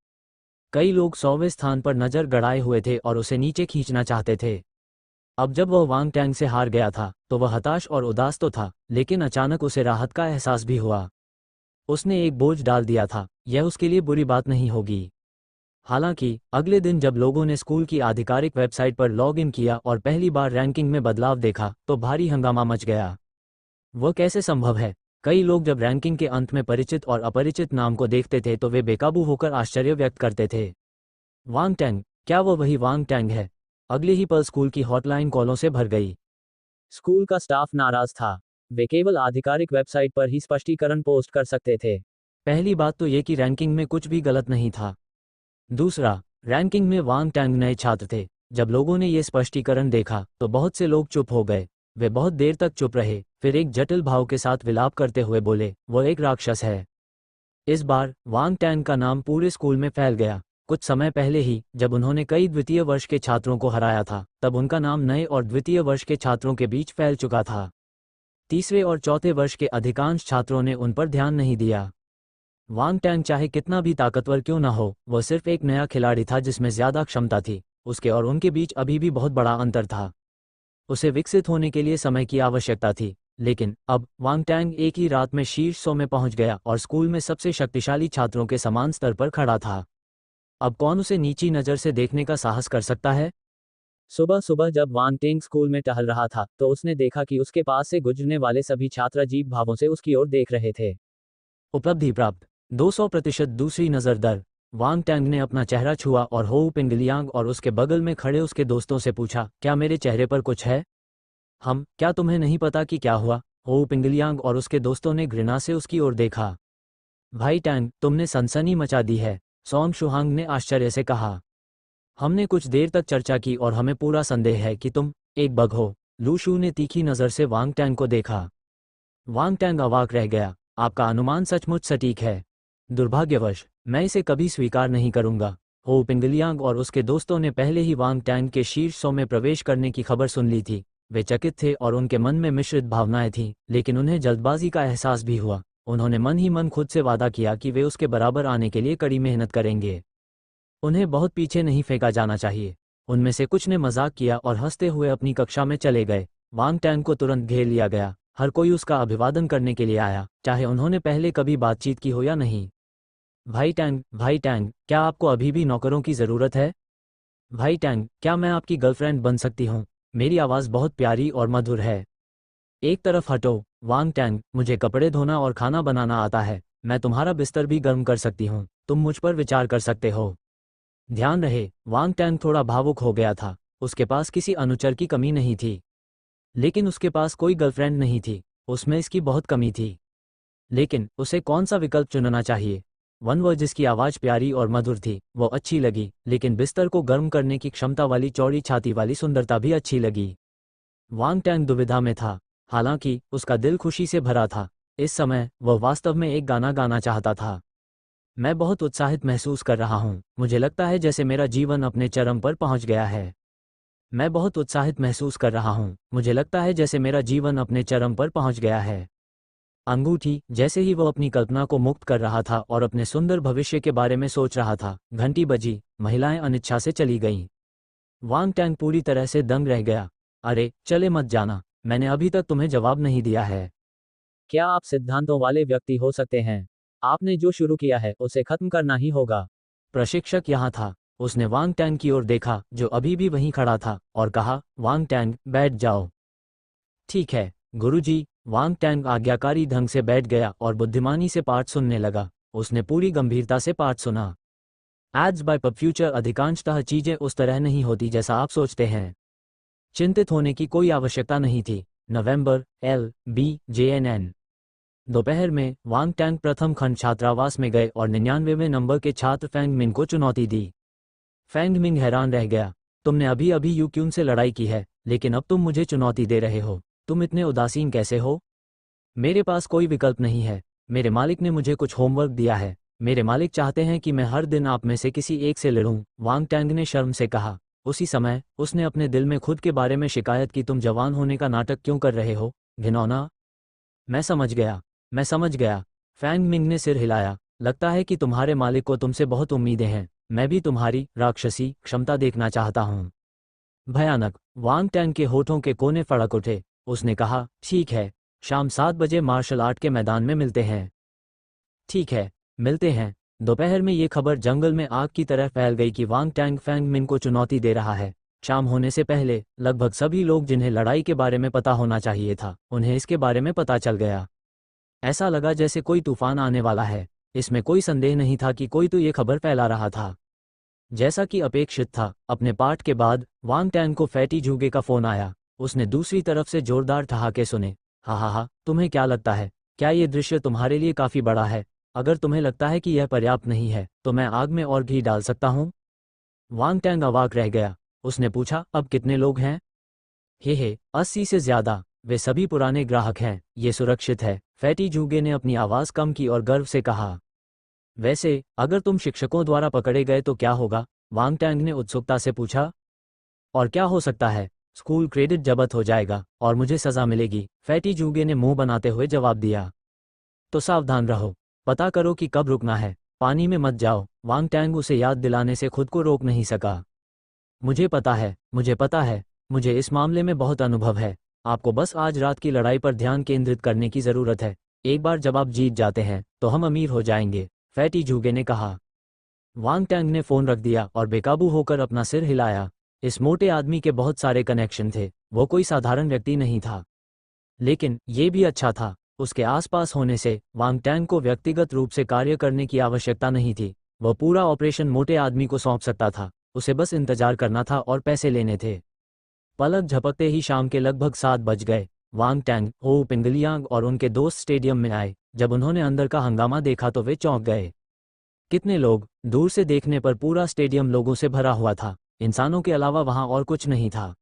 कई लोग 100वें स्थान पर नजर गड़ाए हुए थे और उसे नीचे खींचना चाहते थे। अब जब वह वांग टैंग से हार गया था तो वह हताश और उदास तो था, लेकिन अचानक उसे राहत का एहसास भी हुआ। उसने एक बोझ डाल दिया था, यह उसके लिए बुरी बात नहीं होगी। हालांकि अगले दिन जब लोगों ने स्कूल की आधिकारिक वेबसाइट पर लॉग इन किया और पहली बार रैंकिंग में बदलाव देखा तो भारी हंगामा मच गया। वह कैसे संभव है? कई लोग जब रैंकिंग के अंत में परिचित और अपरिचित नाम को देखते थे तो वे बेकाबू होकर आश्चर्य व्यक्त करते थे। वांग टैंग, क्या वह वही वांग टैंग है? अगले ही पल स्कूल की हॉटलाइन कॉलों से भर गई। स्कूल का स्टाफ नाराज था, वे केवल आधिकारिक वेबसाइट पर ही स्पष्टीकरण पोस्ट कर सकते थे। पहली बात तो ये कि रैंकिंग में कुछ भी गलत नहीं था। दूसरा, रैंकिंग में वांग टैंग नए छात्र थे। जब लोगों ने ये स्पष्टीकरण देखा तो बहुत से लोग चुप हो गए। वे बहुत देर तक चुप रहे, फिर एक जटिल भाव के साथ विलाप करते हुए बोले, वो एक राक्षस है। इस बार वांग टैंग का नाम पूरे स्कूल में फैल गया। कुछ समय पहले ही जब उन्होंने कई द्वितीय वर्ष के छात्रों को हराया था, तब उनका नाम नए और द्वितीय वर्ष के छात्रों के बीच फैल चुका था। तीसरे और चौथे वर्ष के अधिकांश छात्रों ने उन पर ध्यान नहीं दिया। वांग टैंग चाहे कितना भी ताकतवर क्यों न हो, वह सिर्फ एक नया खिलाड़ी था जिसमें ज्यादा क्षमता थी। उसके और उनके बीच अभी भी बहुत बड़ा अंतर था। उसे विकसित होने के लिए समय की आवश्यकता थी, लेकिन अब वांग टैंग एक ही रात में शीर्ष 100 में पहुंच गया और स्कूल में सबसे शक्तिशाली छात्रों के समान स्तर पर खड़ा था। अब कौन उसे नीची नज़र से देखने का साहस कर सकता है? सुबह सुबह जब वांग टैंग स्कूल में टहल रहा था तो उसने देखा कि उसके पास से गुजरने वाले सभी छात्र अजीब भावों से उसकी ओर देख रहे थे। उपलब्धि प्राप्त 200%। दूसरी नज़र दर। वांग टैंग ने अपना चेहरा छुआ और होउ पिंगलियांग और उसके बगल में खड़े उसके दोस्तों से पूछा, क्या मेरे चेहरे पर कुछ है? क्या तुम्हें नहीं पता कि क्या हुआ? होउ पिंगलियांग और उसके दोस्तों ने घृणा से उसकी ओर देखा। भाई टैंग, तुमने सनसनी मचा दी है, सोंग शुहांग ने आश्चर्य से कहा। हमने कुछ देर तक चर्चा की और हमें पूरा संदेह है कि तुम एक बग हो। लू शू ने तीखी नज़र से वांग टैंग को देखा। वांग टैंग अवाक रह गया। आपका अनुमान सचमुच सटीक है। दुर्भाग्यवश मैं इसे कभी स्वीकार नहीं करूंगा। हो पिंगलियांग और उसके दोस्तों ने पहले ही वांग टैंग के शीर्ष 100 में प्रवेश करने की खबर सुन ली थी। वे चकित थे और उनके मन में मिश्रित भावनाएं थीं, लेकिन उन्हें जल्दबाजी का एहसास भी हुआ। उन्होंने मन ही मन खुद से वादा किया कि वे उसके बराबर आने के लिए कड़ी मेहनत करेंगे। उन्हें बहुत पीछे नहीं फेंका जाना चाहिए। उनमें से कुछ ने मजाक किया और हंसते हुए अपनी कक्षा में चले गए। वांग टैंग को तुरंत घेर लिया गया। हर कोई उसका अभिवादन करने के लिए आया, चाहे उन्होंने पहले कभी बातचीत की हो या नहीं। भाई टैंग, क्या आपको अभी भी नौकरों की ज़रूरत है? भाई टैंग, क्या मैं आपकी गर्लफ्रेंड बन सकती हूँ? मेरी आवाज़ बहुत प्यारी और मधुर है। एक तरफ हटो, वांग टैंग, मुझे कपड़े धोना और खाना बनाना आता है। मैं तुम्हारा बिस्तर भी गर्म कर सकती हूँ। तुम मुझ पर विचार कर सकते हो। ध्यान रहे, वांग टैंग थोड़ा भावुक हो गया था। उसके पास किसी अनुचर की कमी नहीं थी, लेकिन उसके पास कोई गर्लफ्रेंड नहीं थी। उसमें इसकी बहुत कमी थी। लेकिन उसे कौन सा विकल्प चुनना चाहिए? वह जिसकी आवाज़ प्यारी और मधुर थी वो अच्छी लगी, लेकिन बिस्तर को गर्म करने की क्षमता वाली चौड़ी छाती वाली सुंदरता भी अच्छी लगी। वांग टैंग दुविधा में था। हालांकि उसका दिल खुशी से भरा था। इस समय वह वास्तव में एक गाना गाना चाहता था। मैं बहुत उत्साहित महसूस कर रहा हूँ। मुझे लगता है जैसे मेरा जीवन अपने चरम पर पहुँच गया है। मैं बहुत उत्साहित महसूस कर रहा हूँ। मुझे लगता है जैसे मेरा जीवन अपने चरम पर पहुँच गया है। अंगूठी, जैसे ही वह अपनी कल्पना को मुक्त कर रहा था और अपने सुंदर भविष्य के बारे में सोच रहा था, घंटी बजी। महिलाएं अनिच्छा से चली गईं। वांग टैंग पूरी तरह से दंग रह गया। अरे चले मत जाना, मैंने अभी तक तुम्हें जवाब नहीं दिया है। क्या आप सिद्धांतों वाले व्यक्ति हो सकते हैं? आपने जो शुरू किया है उसे खत्म करना ही होगा। प्रशिक्षक यहाँ था। उसने वांग टैंग की ओर देखा जो अभी भी वहीं खड़ा था और कहा, वांग टैंग, बैठ जाओ। ठीक है गुरुजी। वांग टैंग आज्ञाकारी ढंग से बैठ गया और बुद्धिमानी से पाठ सुनने लगा। उसने पूरी गंभीरता से पाठ सुना। एड्स बाय पब फ्यूचर अधिकांशतः चीजें उस तरह नहीं होती जैसा आप सोचते हैं। चिंतित होने की कोई आवश्यकता नहीं थी। नवंबर LBJNN। दोपहर में वांग टैंग प्रथम खंड छात्रावास में गए और 99वें नंबर के छात्र फैंग मिंग को चुनौती दी। फैंग मिंग हैरान रह गया। तुमने अभी अभी यूक्यून से लड़ाई की है, लेकिन अब तुम मुझे चुनौती दे रहे हो। तुम इतने उदासीन कैसे हो? मेरे पास कोई विकल्प नहीं है। मेरे मालिक ने मुझे कुछ होमवर्क दिया है। मेरे मालिक चाहते हैं कि मैं हर दिन आप में से किसी एक से लड़ूं, वांग टैंग ने शर्म से कहा। उसी समय उसने अपने दिल में खुद के बारे में शिकायत की, तुम जवान होने का नाटक क्यों कर रहे हो, घिनौना। मैं समझ गया। फैंग मिंग ने सिर हिलाया। लगता है कि तुम्हारे मालिक को तुमसे बहुत उम्मीदें हैं। मैं भी तुम्हारी राक्षसी क्षमता देखना चाहता हूँ। भयानक। वांग टैंग के होठों के कोने फड़क उठे। उसने कहा, ठीक है, शाम 7 बजे मार्शल आर्ट के मैदान में मिलते हैं। ठीक है, मिलते हैं। दोपहर में ये खबर जंगल में आग की तरह फैल गई कि वांग टैंग फैंग मिंग को चुनौती दे रहा है। शाम होने से पहले लगभग सभी लोग जिन्हें लड़ाई के बारे में पता होना चाहिए था, उन्हें इसके बारे में पता चल गया। ऐसा लगा जैसे कोई तूफान आने वाला है। इसमें कोई संदेह नहीं था कि कोई तो ये खबर फैला रहा था। जैसा कि अपेक्षित था, अपने पाठ के बाद वांग टैंग को फैटी झूगे का फोन आया। उसने दूसरी तरफ से जोरदार ठहाके सुने। हा, तुम्हें क्या लगता है, क्या ये दृश्य तुम्हारे लिए काफी बड़ा है? अगर तुम्हें लगता है कि यह पर्याप्त नहीं है तो मैं आग में और घी डाल सकता हूँ। वांग टैंग अवाक रह गया। उसने पूछा, अब कितने लोग हैं? हे 80 से ज्यादा। वे सभी पुराने ग्राहक हैं। ये सुरक्षित है। फैटी झूगे ने अपनी आवाज कम की और गर्व से कहा। वैसे अगर तुम शिक्षकों द्वारा पकड़े गए तो क्या होगा? वांग टैंग ने उत्सुकता से पूछा। और क्या हो सकता है? स्कूल क्रेडिट जब्त हो जाएगा और मुझे सजा मिलेगी, फैटी झूगे ने मुंह बनाते हुए जवाब दिया। तो सावधान रहो। पता करो कि कब रुकना है। पानी में मत जाओ। वांग टैंग उसे याद दिलाने से खुद को रोक नहीं सका। मुझे पता है। मुझे इस मामले में बहुत अनुभव है। आपको बस आज रात की लड़ाई पर ध्यान केंद्रित करने की जरूरत है। एक बार जब आप जीत जाते हैं तो हम अमीर हो जाएंगे, फैटी झूगे ने कहा। वांग टैंग ने फोन रख दिया और बेकाबू होकर अपना सिर हिलाया। इस मोटे आदमी के बहुत सारे कनेक्शन थे। वो कोई साधारण व्यक्ति नहीं था। लेकिन ये भी अच्छा था। उसके आसपास होने से वांग टैंग को व्यक्तिगत रूप से कार्य करने की आवश्यकता नहीं थी। वह पूरा ऑपरेशन मोटे आदमी को सौंप सकता था। उसे बस इंतजार करना था और पैसे लेने थे। पलक झपकते ही शाम के लगभग 7 बज गए। वांग टैंग, हो पिंगलियांग और उनके दोस्त स्टेडियम में आए। जब उन्होंने अंदर का हंगामा देखा तो वे चौंक गए। कितने लोग! दूर से देखने पर पूरा स्टेडियम लोगों से भरा हुआ था। इंसानों के अलावा वहां और कुछ नहीं था।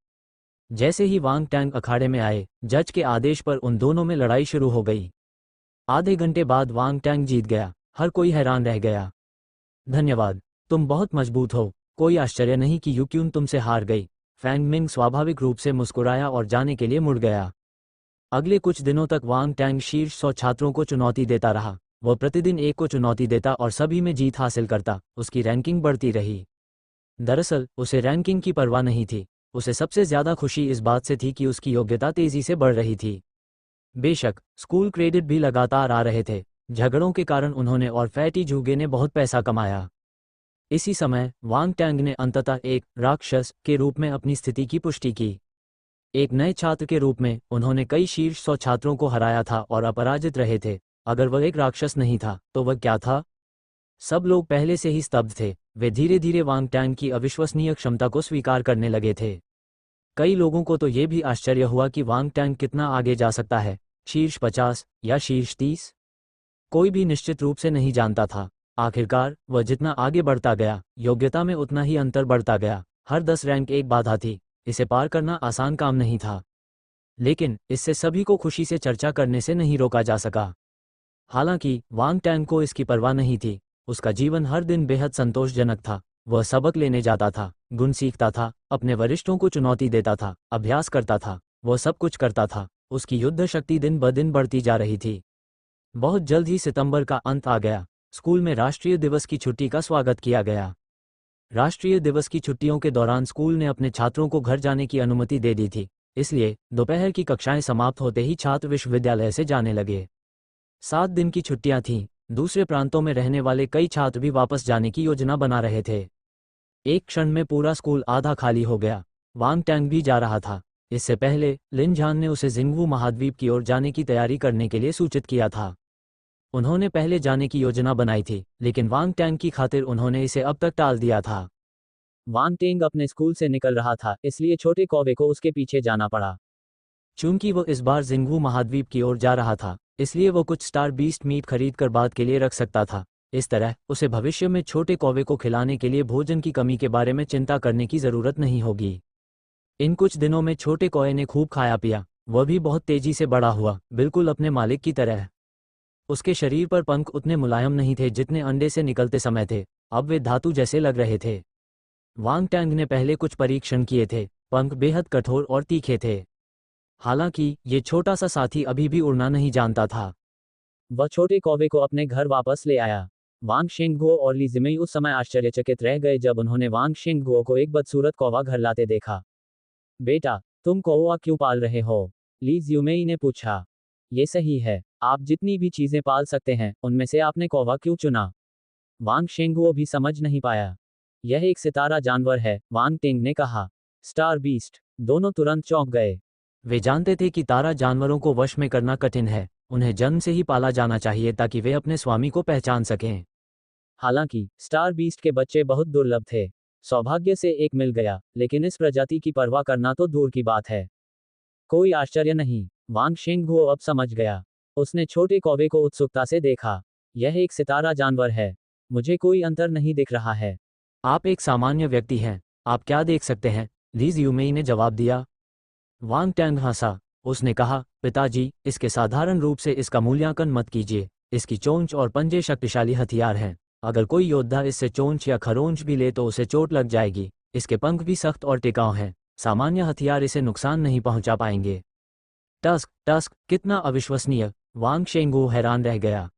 जैसे ही वांग टैंग अखाड़े में आए, जज के आदेश पर उन दोनों में लड़ाई शुरू हो गई। आधे घंटे बाद वांग टैंग जीत गया। हर कोई हैरान रह गया। धन्यवाद, तुम बहुत मजबूत हो। कोई आश्चर्य नहीं कि यूक्यून तुमसे हार गई। फैंग मिंग स्वाभाविक रूप से मुस्कुराया और जाने के लिए मुड़ गया। अगले कुछ दिनों तक वांग टैंग शीर्ष 100 छात्रों को चुनौती देता रहा। वह प्रतिदिन एक को चुनौती देता और सभी में जीत हासिल करता। उसकी रैंकिंग बढ़ती रही। दरअसल उसे रैंकिंग की परवाह नहीं थी। उसे सबसे ज्यादा खुशी इस बात से थी कि उसकी योग्यता तेजी से बढ़ रही थी। बेशक स्कूल क्रेडिट भी लगातार आ रहे थे। झगड़ों के कारण उन्होंने और फैटी जूगे ने बहुत पैसा कमाया। इसी समय वांग टैंग ने अंततः एक राक्षस के रूप में अपनी स्थिति की पुष्टि की। एक नए छात्र के रूप में उन्होंने कई शीर्ष 100 छात्रों को हराया था और अपराजित रहे थे। अगर वह एक राक्षस नहीं था तो वह क्या था? सब लोग पहले से ही स्तब्ध थे। वे धीरे धीरे वांग टैंग की अविश्वसनीय क्षमता को स्वीकार करने लगे थे। कई लोगों को तो ये भी आश्चर्य हुआ कि वांग टैंग कितना आगे जा सकता है, शीर्ष 50 या शीर्ष 30? कोई भी निश्चित रूप से नहीं जानता था। आखिरकार वह जितना आगे बढ़ता गया, योग्यता में उतना ही अंतर बढ़ता गया। हर 10 रैंक एक बाधा थी। इसे पार करना आसान काम नहीं था। लेकिन इससे सभी को खुशी से चर्चा करने से नहीं रोका जा सका। हालांकि वांग टैंग को इसकी परवाह नहीं थी। उसका जीवन हर दिन बेहद संतोषजनक था। वह सबक लेने जाता था, गुण सीखता था, अपने वरिष्ठों को चुनौती देता था, अभ्यास करता था। वह सब कुछ करता था। उसकी युद्ध शक्ति दिन ब दिन बढ़ती जा रही थी। बहुत जल्द ही सितंबर का अंत आ गया। स्कूल में राष्ट्रीय दिवस की छुट्टी का स्वागत किया गया। राष्ट्रीय दिवस की छुट्टियों के दौरान स्कूल ने अपने छात्रों को घर जाने की अनुमति दे दी थी। इसलिए दोपहर की कक्षाएं समाप्त होते ही छात्र विश्वविद्यालय से जाने लगे। 7 दिन की छुट्टियां थीं। दूसरे प्रांतों में रहने वाले कई छात्र भी वापस जाने की योजना बना रहे थे। एक क्षण में पूरा स्कूल आधा खाली हो गया। वांग टैंग भी जा रहा था। इससे पहले लिन झान ने उसे जिंगवू महाद्वीप की ओर जाने की तैयारी करने के लिए सूचित किया था। उन्होंने पहले जाने की योजना बनाई थी, लेकिन वांग टैंग की खातिर उन्होंने इसे अब तक टाल दिया था। वांग टैंग अपने स्कूल से निकल रहा था, इसलिए छोटे कौवे को उसके पीछे जाना पड़ा। चूंकि वो इस बार जिंगवू महाद्वीप की ओर जा रहा था, इसलिए वो कुछ स्टार बीस्ट मीट खरीद कर बाद के लिए रख सकता था। इस तरह उसे भविष्य में छोटे कौवे को खिलाने के लिए भोजन की कमी के बारे में चिंता करने की जरूरत नहीं होगी। इन कुछ दिनों में छोटे कौवे ने खूब खाया पिया। वह भी बहुत तेजी से बड़ा हुआ, बिल्कुल अपने मालिक की तरह। उसके शरीर पर पंख उतने मुलायम नहीं थे जितने अंडे से निकलते समय थे। अब वे धातु जैसे लग रहे थे। वांग टैंग ने पहले कुछ परीक्षण किए थे। पंख बेहद कठोर और तीखे थे। हालांकि ये छोटा सा साथी अभी भी उड़ना नहीं जानता था। वह छोटे कौवे को अपने घर वापस ले आया। वांग शेंगगुओ और ली जिमेई उस समय आश्चर्यचकित रह गए जब उन्होंने वांग शेंगगुओ को एक बदसूरत कौवा घर लाते देखा। बेटा, तुम कौवा क्यों पाल रहे हो? ली जिमेई ने पूछा। ये सही है, आप जितनी भी चीजें पाल सकते हैं उनमें से आपने कौवा क्यों चुना? वांग शेंगुओ भी समझ नहीं पाया। यह एक सितारा जानवर है, वांग टेंग ने कहा। Star beast. दोनों तुरंत चौंक गए। वे जानते थे कि तारा जानवरों को वश में करना कठिन है। उन्हें जन्म से ही पाला जाना चाहिए ताकि वे अपने स्वामी को पहचान सकें। हालांकि स्टार बीस्ट के बच्चे बहुत दुर्लभ थे। सौभाग्य से एक मिल गया, लेकिन इस प्रजाति की परवाह करना तो दूर की बात है। कोई आश्चर्य नहीं, वांग शेंगुओ अब समझ गया। उसने छोटे कौवे को उत्सुकता से देखा। यह एक सितारा जानवर है। मुझे कोई अंतर नहीं दिख रहा है। आप एक सामान्य व्यक्ति हैं। आप क्या देख सकते हैं? ली जिमेई ने जवाब दिया। वांग टैंग हंसा। उसने कहा, पिताजी, इसके साधारण रूप से इसका मूल्यांकन मत कीजिए। इसकी चोंच और पंजे शक्तिशाली हथियार हैं। अगर कोई योद्धा इससे चोंच या खरोंच भी ले तो उसे चोट लग जाएगी। इसके पंख भी सख्त और टिकाऊ हैं। सामान्य हथियार इसे नुकसान नहीं पहुंचा पाएंगे। टस्क, टस्क, कितना अविश्वसनीय! वांग शेंगुओ हैरान रह गया।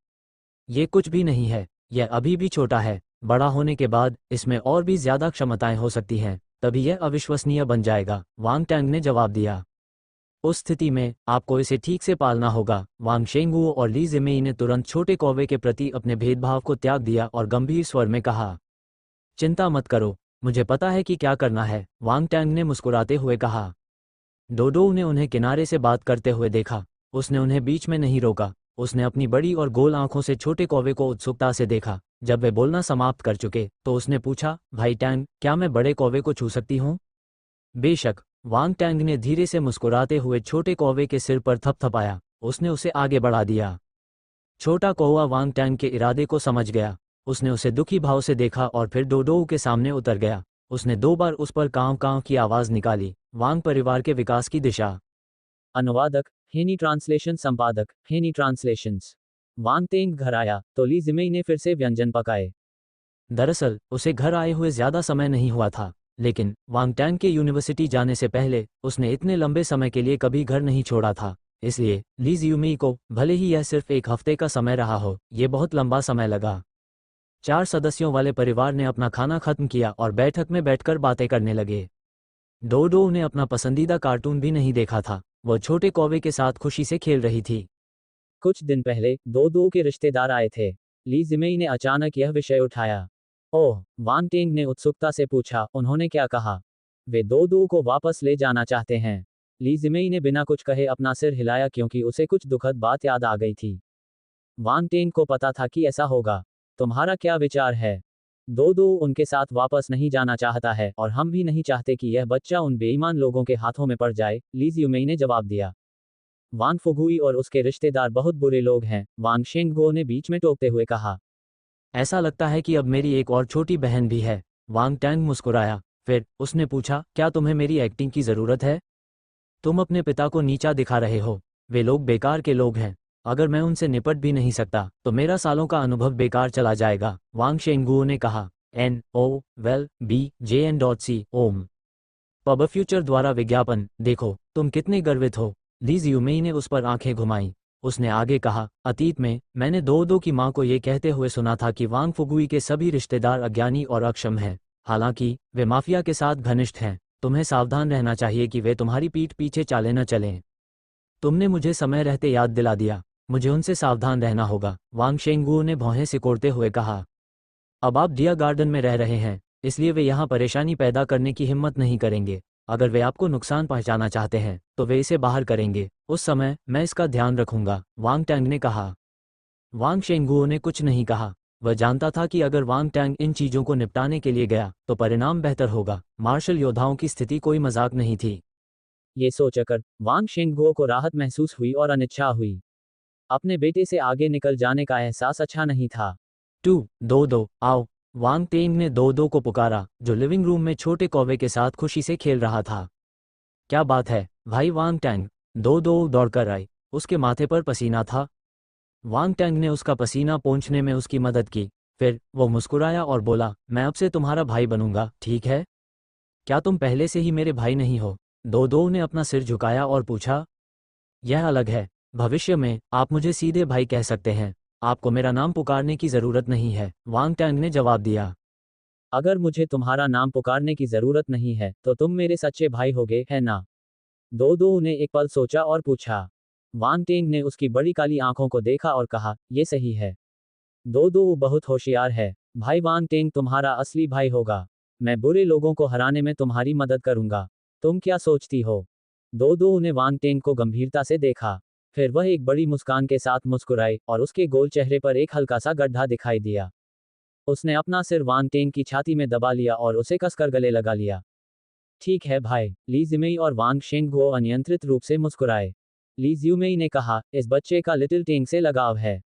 ये कुछ भी नहीं है। यह अभी भी छोटा है। बड़ा होने के बाद इसमें और भी ज्यादा क्षमताएं हो सकती हैं, तभी यह अविश्वसनीय बन जाएगा, वांग टैंग ने जवाब दिया। उस स्थिति में आपको इसे ठीक से पालना होगा। वांग शेंगुओ और ली जिमेई ने तुरंत छोटे कौवे के प्रति अपने भेदभाव को त्याग दिया और गंभीर स्वर में कहा, चिंता मत करो, मुझे पता है कि क्या करना है, वांग टैंग ने मुस्कुराते हुए कहा। डोडो ने उन्हें किनारे से बात करते हुए देखा। उसने उन्हें बीच में नहीं रोका। उसने अपनी बड़ी और गोल आंखों से छोटे कौवे को उत्सुकता से देखा। जब वे बोलना समाप्त कर चुके तो उसने पूछा, भाई टैंग, क्या मैं बड़े कौवे को छू सकती हूँ? बेशक, वांग टैंग ने धीरे से मुस्कुराते हुए छोटे कौवे के सिर पर थपथपाया। उसने उसे आगे बढ़ा दिया। छोटा कौवा वांग टैंग के इरादे को समझ गया। उसने उसे दुखी भाव से देखा और फिर डोडो के सामने उतर गया। उसने 2 बार उस पर कांव कांव की आवाज निकाली। वांग परिवार के विकास की दिशा। अनुवादक, हेनी ट्रांसलेशन संपादक, हेनी ट्रांसलेशंस। वांग टेंग घर आया तो ली जिमेई ने फिर से व्यंजन पकाए। दरअसल उसे घर आए हुए ज्यादा समय नहीं हुआ था, लेकिन वांग टैंग के यूनिवर्सिटी जाने से पहले उसने इतने लंबे समय के लिए कभी घर नहीं छोड़ा था। इसलिए ली जियुमेई को भले ही यह सिर्फ एक हफ्ते का समय रहा हो, ये बहुत लंबा समय लगा। 4 सदस्यों वाले परिवार ने अपना खाना खत्म किया और बैठक में बैठकर बातें करने लगे। डोडो ने अपना पसंदीदा कार्टून भी नहीं देखा था, वह छोटे कौवे के साथ खुशी से खेल रही थी। कुछ दिन पहले डोडो के रिश्तेदार आए थे। ली जिमेई ने अचानक यह विषय उठाया। ओह, वांग टेंग ने उत्सुकता से पूछा, उन्होंने क्या कहा? वे डोडो को वापस ले जाना चाहते हैं। ली जिमेई ने बिना कुछ कहे अपना सिर हिलाया क्योंकि उसे कुछ दुखद बात याद आ गई थी। वांग टेंग को पता था कि ऐसा होगा। तुम्हारा क्या विचार है? डोडो उनके साथ वापस नहीं जाना चाहता है और हम भी नहीं चाहते कि यह बच्चा उन बेईमान लोगों के हाथों में पड़ जाए, ली जियुमेई ने जवाब दिया। वांग फुगुई और उसके रिश्तेदार बहुत बुरे लोग हैं, वांग शेंगगो ने बीच में टोकते हुए कहा। ऐसा लगता है कि अब मेरी एक और छोटी बहन भी है। वांग टैंग मुस्कुराया, फिर उसने पूछा, क्या तुम्हें मेरी एक्टिंग की ज़रूरत है? तुम अपने पिता को नीचा दिखा रहे हो। वे लोग बेकार के लोग हैं। अगर मैं उनसे निपट भी नहीं सकता तो मेरा सालों का अनुभव बेकार चला जाएगा, वांग शेंगगुओ ने कहा। NOVELBJN.C ओम पब फ्यूचर द्वारा विज्ञापन देखो, तुम कितने गर्वित हो। ली जियुमेई ने उस पर आंखें घुमाईं। उसने आगे कहा, अतीत में मैंने डोडो की मां को ये कहते हुए सुना था कि वांग फुगुई के सभी रिश्तेदार अज्ञानी और अक्षम हैं, हालांकि वे माफिया के साथ घनिष्ठ हैं। तुम्हें सावधान रहना चाहिए कि वे तुम्हारी पीठ पीछे चाले न चलें। तुमने मुझे समय रहते याद दिला दिया, मुझे उनसे सावधान रहना होगा, वांग शेंगगुओ ने भौहें सिकोड़ते हुए कहा। अब आप डियर गार्डन में रह रहे हैं, इसलिए वे यहाँ परेशानी पैदा करने की हिम्मत नहीं करेंगे। अगर वे आपको नुकसान पहुंचाना चाहते हैं तो वे इसे बाहर करेंगे। उस समय मैं इसका ध्यान रखूंगा, वांग टैंग ने कहा। वांग शेंगगुओ ने कुछ नहीं कहा। वह जानता था कि अगर वांग टैंग इन चीजों को निपटाने के लिए गया तो परिणाम बेहतर होगा। मार्शल योद्धाओं की स्थिति कोई मजाक नहीं थी। ये सोचकर वांग शेंगगुओ को राहत महसूस हुई और अनिच्छा हुई। अपने बेटे से आगे निकल जाने का एहसास अच्छा नहीं था। डोडो आओ, वांग टेंग ने डोडो को पुकारा, जो लिविंग रूम में छोटे कौवे के साथ खुशी से खेल रहा था। क्या बात है भाई वांग टैंग? डोडो दौड़कर आई, उसके माथे पर पसीना था। वांग टैंग ने उसका पसीना पोंछने में उसकी मदद की। फिर वो मुस्कुराया और बोला, मैं अब से तुम्हारा भाई बनूंगा, ठीक है? क्या तुम पहले से ही मेरे भाई नहीं हो? डोडो ने अपना सिर झुकाया और पूछा। यह अलग है, भविष्य में आप मुझे सीधे भाई कह सकते हैं, आपको मेरा नाम पुकारने की ज़रूरत नहीं है, वांग टैंग ने जवाब दिया। अगर मुझे तुम्हारा नाम पुकारने की ज़रूरत नहीं है तो तुम मेरे सच्चे भाई होगे, है ना? डोडो ने एक पल सोचा और पूछा। वांग टैंग ने उसकी बड़ी काली आंखों को देखा और कहा, ये सही है। डोडो बहुत होशियार है, भाई वांग टैंग तुम्हारा असली भाई होगा। मैं बुरे लोगों को हराने में तुम्हारी मदद करूंगा। तुम क्या सोचती हो? डोडो ने वांग टैंग को गंभीरता से देखा। फिर वह एक बड़ी मुस्कान के साथ मुस्कुराई और उसके गोल चेहरे पर एक हल्का सा गड्ढा दिखाई दिया। उसने अपना सिर वांग टैंग की छाती में दबा लिया और उसे कसकर गले लगा लिया। ठीक है भाई, ली जिमेई और वांग शेंगगुओ अनियंत्रित रूप से मुस्कुराए। ली जियुमेई ने कहा, इस बच्चे का लिटिल टैंग से लगाव है।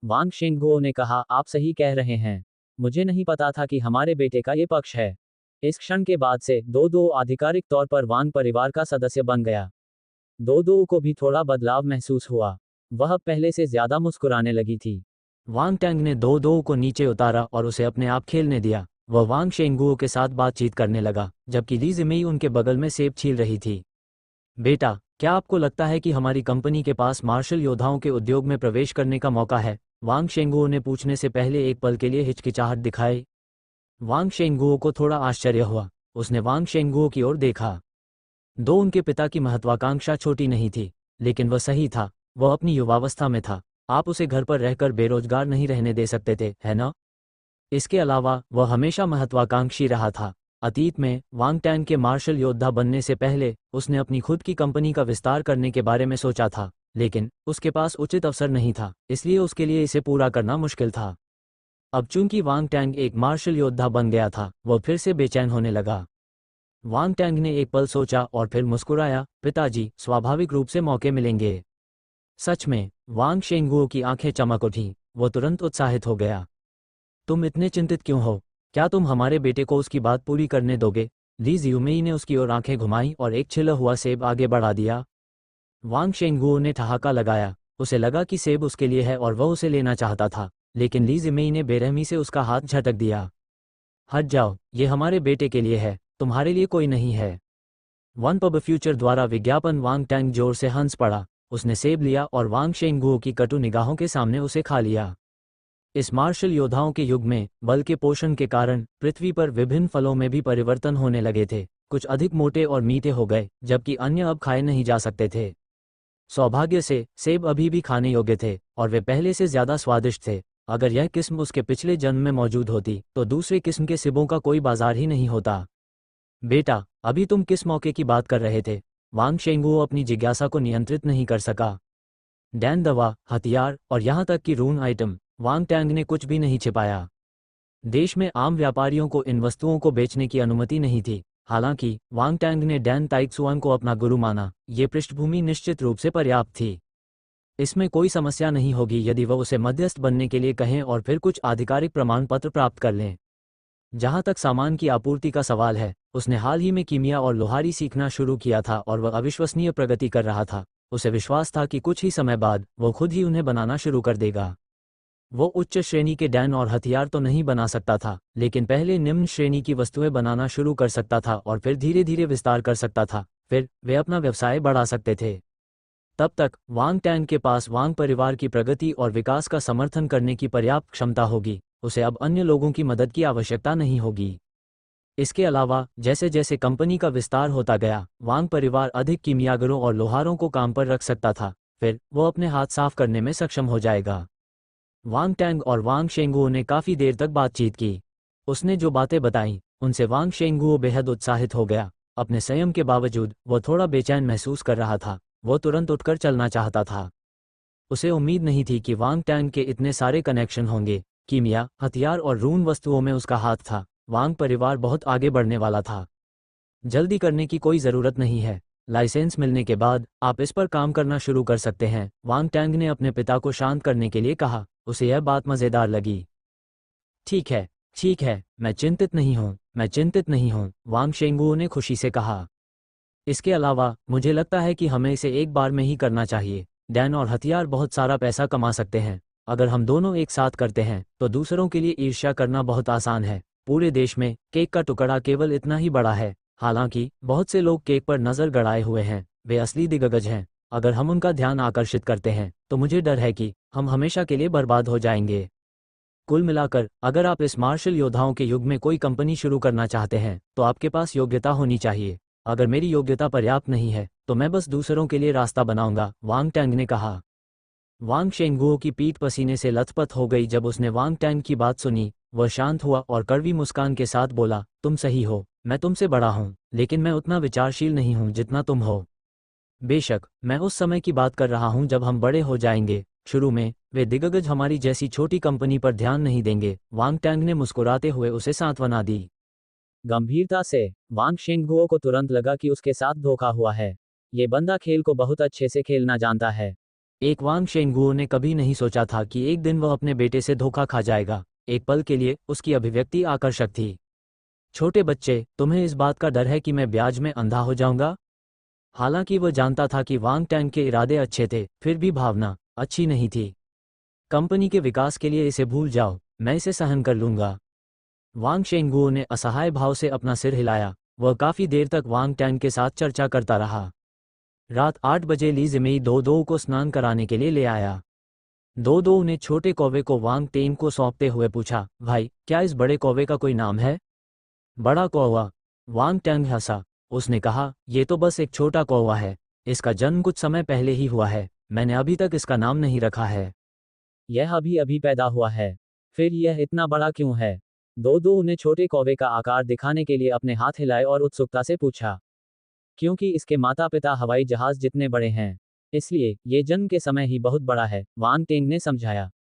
वांग शेंगगुओ ने कहा, आप सही कह रहे हैं। मुझे नहीं पता था कि हमारे बेटे का ये पक्ष है। इस क्षण के बाद से डोडो आधिकारिक तौर पर वांग परिवार का सदस्य बन गया। डोडो को भी थोड़ा बदलाव महसूस हुआ। वह पहले से ज्यादा मुस्कुराने लगी थी। वांग टैंग ने डोडो को नीचे उतारा और उसे अपने आप खेलने दिया। वह वांग शेंगगुओ के साथ बातचीत करने लगा, जबकि ली जिमेई उनके बगल में सेब छील रही थी। बेटा, क्या आपको लगता है कि हमारी कंपनी के पास मार्शल योद्धाओं के उद्योग में प्रवेश करने का मौका है? वांग शेंगगुओ ने पूछने से पहले एक पल के लिए हिचकिचाहट दिखाई। वांग शेंगगुओ को थोड़ा आश्चर्य हुआ। उसने वांग शेंगगुओ की ओर देखा। उनके पिता की महत्वाकांक्षा छोटी नहीं थी, लेकिन वह सही था। वह अपनी युवावस्था में था। आप उसे घर पर रहकर बेरोजगार नहीं रहने दे सकते थे, है ना? इसके अलावा वह हमेशा महत्वाकांक्षी रहा था। अतीत में वांग टैंग के मार्शल योद्धा बनने से पहले उसने अपनी खुद की कंपनी का विस्तार करने के बारे में सोचा था, लेकिन उसके पास उचित अवसर नहीं था, इसलिए उसके लिए इसे पूरा करना मुश्किल था। अब चूंकि वांग टैंग एक मार्शल योद्धा बन गया था, वह फिर से बेचैन होने लगा। वांग टैंग ने एक पल सोचा और फिर मुस्कुराया, पिताजी, स्वाभाविक रूप से मौके मिलेंगे। सच में? वांग शेंगगुओ की आंखें चमक उठीं। वो तुरंत उत्साहित हो गया। तुम इतने चिंतित क्यों हो? क्या तुम हमारे बेटे को उसकी बात पूरी करने दोगे? ली जियुमेई ने उसकी ओर आंखें घुमाईं और एक छिला हुआ सेब आगे बढ़ा दिया। वांग शेंगगुओ ने ठहाका लगाया। उसे लगा कि सेब उसके लिए है और वह उसे लेना चाहता था, लेकिन ली जिमेई ने बेरहमी से उसका हाथ झटक दिया। हट जाओ, ये हमारे बेटे के लिए है, तुम्हारे लिए कोई नहीं है। वन पब फ्यूचर द्वारा विज्ञापन। वांग टैंग जोर से हंस पड़ा। उसने सेब लिया और वांग शेंगुओ की कटु निगाहों के सामने उसे खा लिया। इस मार्शल योद्धाओं के युग में बल के पोषण के कारण पृथ्वी पर विभिन्न फलों में भी परिवर्तन होने लगे थे। कुछ अधिक मोटे और मीठे हो गए, जबकि अन्य अब खाए नहीं जा सकते थे। सौभाग्य से सेब अभी भी खाने योग्य थे और वे पहले से ज्यादा स्वादिष्ट थे। अगर यह किस्म उसके पिछले जन्म में मौजूद होती तो दूसरे किस्म के सेबों का कोई बाजार ही नहीं होता। बेटा, अभी तुम किस मौके की बात कर रहे थे? वांग शेंगुओ अपनी जिज्ञासा को नियंत्रित नहीं कर सका। डैन दवा, हथियार और यहाँ तक कि रून आइटम, वांग टैंग ने कुछ भी नहीं छिपाया। देश में आम व्यापारियों को इन वस्तुओं को बेचने की अनुमति नहीं थी। हालांकि वांग टैंग ने डैन ताइक्सुआन को अपना गुरु माना। ये पृष्ठभूमि निश्चित रूप से पर्याप्त थी। इसमें कोई समस्या नहीं होगी यदि वह उसे मध्यस्थ बनने के लिए कहें और फिर कुछ आधिकारिक प्रमाण पत्र प्राप्त कर लें। जहां तक सामान की आपूर्ति का सवाल है, उसने हाल ही में कीमिया और लोहारी सीखना शुरू किया था और वह अविश्वसनीय प्रगति कर रहा था। उसे विश्वास था कि कुछ ही समय बाद वो खुद ही उन्हें बनाना शुरू कर देगा। वो उच्च श्रेणी के डैन और हथियार तो नहीं बना सकता था, लेकिन पहले निम्न श्रेणी की वस्तुएं बनाना शुरू कर सकता था और फिर धीरे धीरे विस्तार कर सकता था। फिर वे अपना व्यवसाय बढ़ा सकते थे। तब तक वांग टैंग के पास वांग परिवार की प्रगति और विकास का समर्थन करने की पर्याप्त क्षमता होगी। उसे अब अन्य लोगों की मदद की आवश्यकता नहीं होगी। इसके अलावा जैसे जैसे कंपनी का विस्तार होता गया, वांग परिवार अधिक कीमियागरों और लोहारों को काम पर रख सकता था। फिर वो अपने हाथ साफ करने में सक्षम हो जाएगा। वांग टैंग और वांग शेंगुओ ने काफी देर तक बातचीत की। उसने जो बातें बताईं, उनसे वांग शेंगुओ बेहद उत्साहित हो गया। अपने संयम के बावजूद वो थोड़ा बेचैन महसूस कर रहा था। वो तुरंत उठकर चलना चाहता था। उसे उम्मीद नहीं थी कि वांग टैंग के इतने सारे कनेक्शन होंगे। कीमिया, हथियार और रून वस्तुओं में उसका हाथ था। वांग परिवार बहुत आगे बढ़ने वाला था। जल्दी करने की कोई ज़रूरत नहीं है। लाइसेंस मिलने के बाद आप इस पर काम करना शुरू कर सकते हैं, वांग टैंग ने अपने पिता को शांत करने के लिए कहा। उसे यह बात मज़ेदार लगी। ठीक है, ठीक है, मैं चिंतित नहीं हूँ, वांग शेंगुओ ने खुशी से कहा। इसके अलावा मुझे लगता है कि हमें इसे एक बार में ही करना चाहिए। डैन और हथियार बहुत सारा पैसा कमा सकते हैं। अगर हम दोनों एक साथ करते हैं तो दूसरों के लिए ईर्ष्या करना बहुत आसान है। पूरे देश में केक का टुकड़ा केवल इतना ही बड़ा है। हालांकि बहुत से लोग केक पर नज़र गड़ाए हुए हैं। वे असली दिग्गज हैं। अगर हम उनका ध्यान आकर्षित करते हैं तो मुझे डर है कि हम हमेशा के लिए बर्बाद हो जाएंगे। कुल मिलाकर, अगर आप इस मार्शल योद्धाओं के युग में कोई कंपनी शुरू करना चाहते हैं तो आपके पास योग्यता होनी चाहिए। अगर मेरी योग्यता पर्याप्त नहीं है तो मैं बस दूसरों के लिए रास्ता बनाऊंगा, वांग टैंग ने कहा। वांग शेंगुओ की पीठ पसीने से लथपथ हो गई जब उसने वांग टैंग की बात सुनी। वह शांत हुआ और कड़वी मुस्कान के साथ बोला, तुम सही हो, मैं तुमसे बड़ा हूँ, लेकिन मैं उतना विचारशील नहीं हूँ जितना तुम हो। बेशक, मैं उस समय की बात कर रहा हूँ जब हम बड़े हो जाएंगे। शुरू में वे दिग्गज हमारी जैसी छोटी कंपनी पर ध्यान नहीं देंगे, वांग टैंग ने मुस्कुराते हुए उसे सांत्वना दी। गंभीरता से वांग शेंगुओ को तुरंत लगा कि उसके साथ धोखा हुआ है। ये बंदा खेल को बहुत अच्छे से खेलना जानता है। एक वांग शेंगुओ ने कभी नहीं सोचा था कि एक दिन वह अपने बेटे से धोखा खा जाएगा। एक पल के लिए उसकी अभिव्यक्ति आकर्षक थी। छोटे बच्चे, तुम्हें इस बात का डर है कि मैं ब्याज में अंधा हो जाऊंगा? हालांकि वह जानता था कि वांग टैंग के इरादे अच्छे थे, फिर भी भावना अच्छी नहीं थी। कंपनी के विकास के लिए इसे भूल जाओ, मैं इसे सहन कर लूंगा। वांग शेंगुओ ने असहाय भाव से अपना सिर हिलाया। वह काफी देर तक वांग टैंग के साथ चर्चा करता रहा। रात 8 बजे ली जिमेई दो दो को स्नान कराने के लिए ले आया। दो दो ने छोटे कौवे को वांग टेंग को सौंपते हुए पूछा, भाई, क्या इस बड़े कौवे का कोई नाम है? बड़ा कौवा, वांग टैंग हंसा। उसने कहा, ये तो बस एक छोटा कौवा है। इसका जन्म कुछ समय पहले ही हुआ है। मैंने अभी तक इसका नाम नहीं रखा है। यह अभी अभी पैदा हुआ है। फिर यह इतना बड़ा क्यों है? दो दो ने छोटे कौवे का आकार दिखाने के लिए अपने हाथ हिलाए और उत्सुकता से पूछा। क्योंकि इसके माता पिता हवाई जहाज जितने बड़े हैं, इसलिए ये जन्म के समय ही बहुत बड़ा है, वांग टेंग ने समझाया।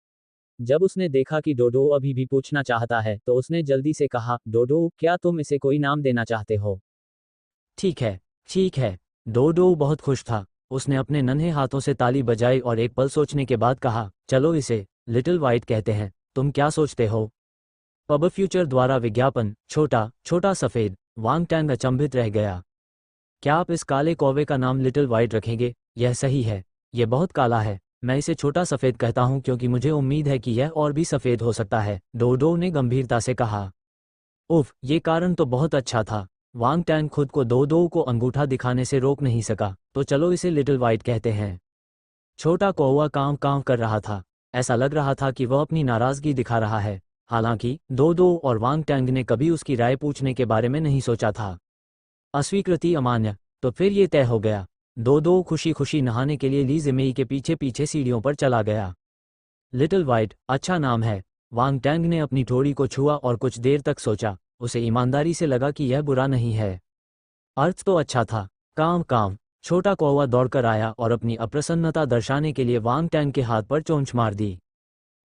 जब उसने देखा कि डोडो अभी भी पूछना चाहता है तो उसने जल्दी से कहा, डोडो, क्या तुम इसे कोई नाम देना चाहते हो? ठीक है, ठीक है। डोडो बहुत खुश था। उसने अपने नन्हे हाथों से ताली बजाई और एक पल सोचने के बाद कहा, चलो इसे लिटिल वाइट कहते हैं। तुम क्या सोचते हो? पब फ्यूचर द्वारा विज्ञापन, छोटा छोटा सफेद। वांग टैंग अचंभित रह गया। क्या आप इस काले कौवे का नाम लिटिल वाइट रखेंगे? यह सही है। यह बहुत काला है। मैं इसे छोटा सफेद कहता हूं क्योंकि मुझे उम्मीद है कि यह और भी सफेद हो सकता है, डोडो ने गंभीरता से कहा। उफ, ये कारण तो बहुत अच्छा था। वांग टैंग खुद को दो दो को अंगूठा दिखाने से रोक नहीं सका, तो चलो इसे लिटिल वाइट कहते हैं। छोटा कौवा कांव कांव कर रहा था। ऐसा लग रहा था कि वह अपनी नाराजगी दिखा रहा है। हालांकि दो दो और वांग टैंग ने कभी उसकी राय पूछने के बारे में नहीं सोचा था। अस्वीकृति अमान्य। तो फिर ये तय हो गया। दो दो खुशी खुशी नहाने के लिए ली जिमेई के पीछे पीछे सीढ़ियों पर चला गया। लिटिल वाइट अच्छा नाम है। वांग टैंग ने अपनी ठोड़ी को छुआ और कुछ देर तक सोचा। उसे ईमानदारी से लगा कि यह बुरा नहीं है। अर्थ तो अच्छा था। कांव कांव। छोटा कौवा दौड़कर आया और अपनी अप्रसन्नता दर्शाने के लिए वांग टैंग के हाथ पर चोंच मार दी।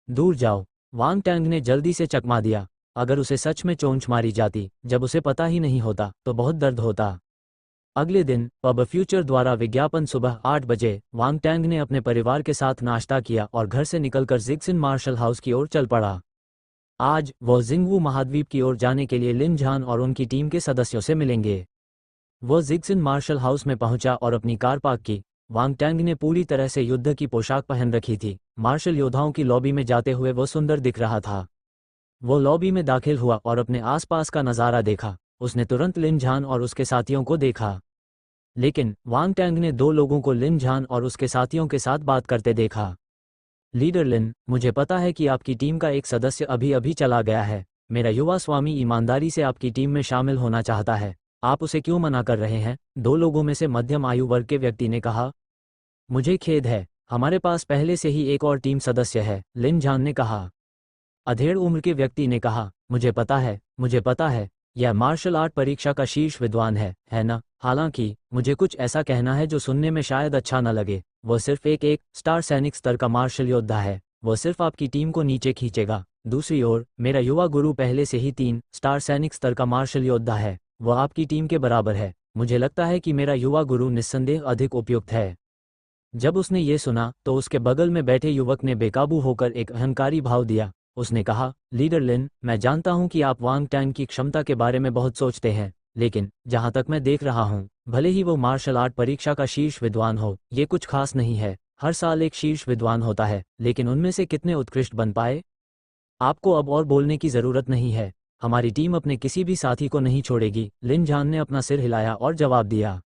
दूर जाओ। वांग टैंग ने जल्दी से चकमा दिया। अगर उसे सच में चोंच मारी जाती जब उसे पता ही नहीं होता तो बहुत दर्द होता। अगले दिन पब फ्यूचर द्वारा विज्ञापन सुबह 8 बजे वांग टैंग ने अपने परिवार के साथ नाश्ता किया और घर से निकलकर जिक्सिन मार्शल हाउस की ओर चल पड़ा। आज वह जिंगवू महाद्वीप की ओर जाने के लिए लिन झान और उनकी टीम के सदस्यों से मिलेंगे। वह जिक्सिन मार्शल हाउस में पहुंचा और अपनी कार पार्क की। वांग टैंग ने पूरी तरह से युद्ध की पोशाक पहन रखी थी। मार्शल योद्धाओं की लॉबी में जाते हुए वह सुंदर दिख रहा था। वो लॉबी में दाखिल हुआ और अपने आसपास का नज़ारा देखा। उसने तुरंत लिन झान और उसके साथियों को देखा। लेकिन वांग टैंग ने दो लोगों को लिन झान और उसके साथियों के साथ बात करते देखा। लीडर लिन, मुझे पता है कि आपकी टीम का एक सदस्य अभी अभी चला गया है। मेरा युवा स्वामी ईमानदारी से आपकी टीम में शामिल होना चाहता है। आप उसे क्यों मना कर रहे हैं? दो लोगों में से मध्यम आयु वर्ग के व्यक्ति ने कहा। मुझे खेद है, हमारे पास पहले से ही एक और टीम सदस्य है, लिन झान ने कहा। अधेड़ उम्र के व्यक्ति ने कहा, मुझे पता है, यह मार्शल आर्ट परीक्षा का शीर्ष विद्वान है ना? हालांकि मुझे कुछ ऐसा कहना है जो सुनने में शायद अच्छा न लगे। वह सिर्फ एक स्टार सैनिक स्तर का मार्शल योद्धा है। वह सिर्फ आपकी टीम को नीचे खींचेगा। दूसरी ओर मेरा युवा गुरु पहले से ही 3 स्टार सैनिक स्तर का मार्शल योद्धा है। वह आपकी टीम के बराबर है। मुझे लगता है कि मेरा युवा गुरु निस्संदेह अधिक उपयुक्त है। जब उसने ये सुना तो उसके बगल में बैठे युवक ने बेकाबू होकर एक अहंकारी भाव दिया। उसने कहा, लीडर लिन, मैं जानता हूं कि आप वांग टैंग की क्षमता के बारे में बहुत सोचते हैं, लेकिन जहां तक मैं देख रहा हूं, भले ही वो मार्शल आर्ट परीक्षा का शीर्ष विद्वान हो, ये कुछ खास नहीं है। हर साल एक शीर्ष विद्वान होता है, लेकिन उनमें से कितने उत्कृष्ट बन पाए? आपको अब और बोलने की जरूरत नहीं है। हमारी टीम अपने किसी भी साथी को नहीं छोड़ेगी। लिन झान ने अपना सिर हिलाया और जवाब दिया।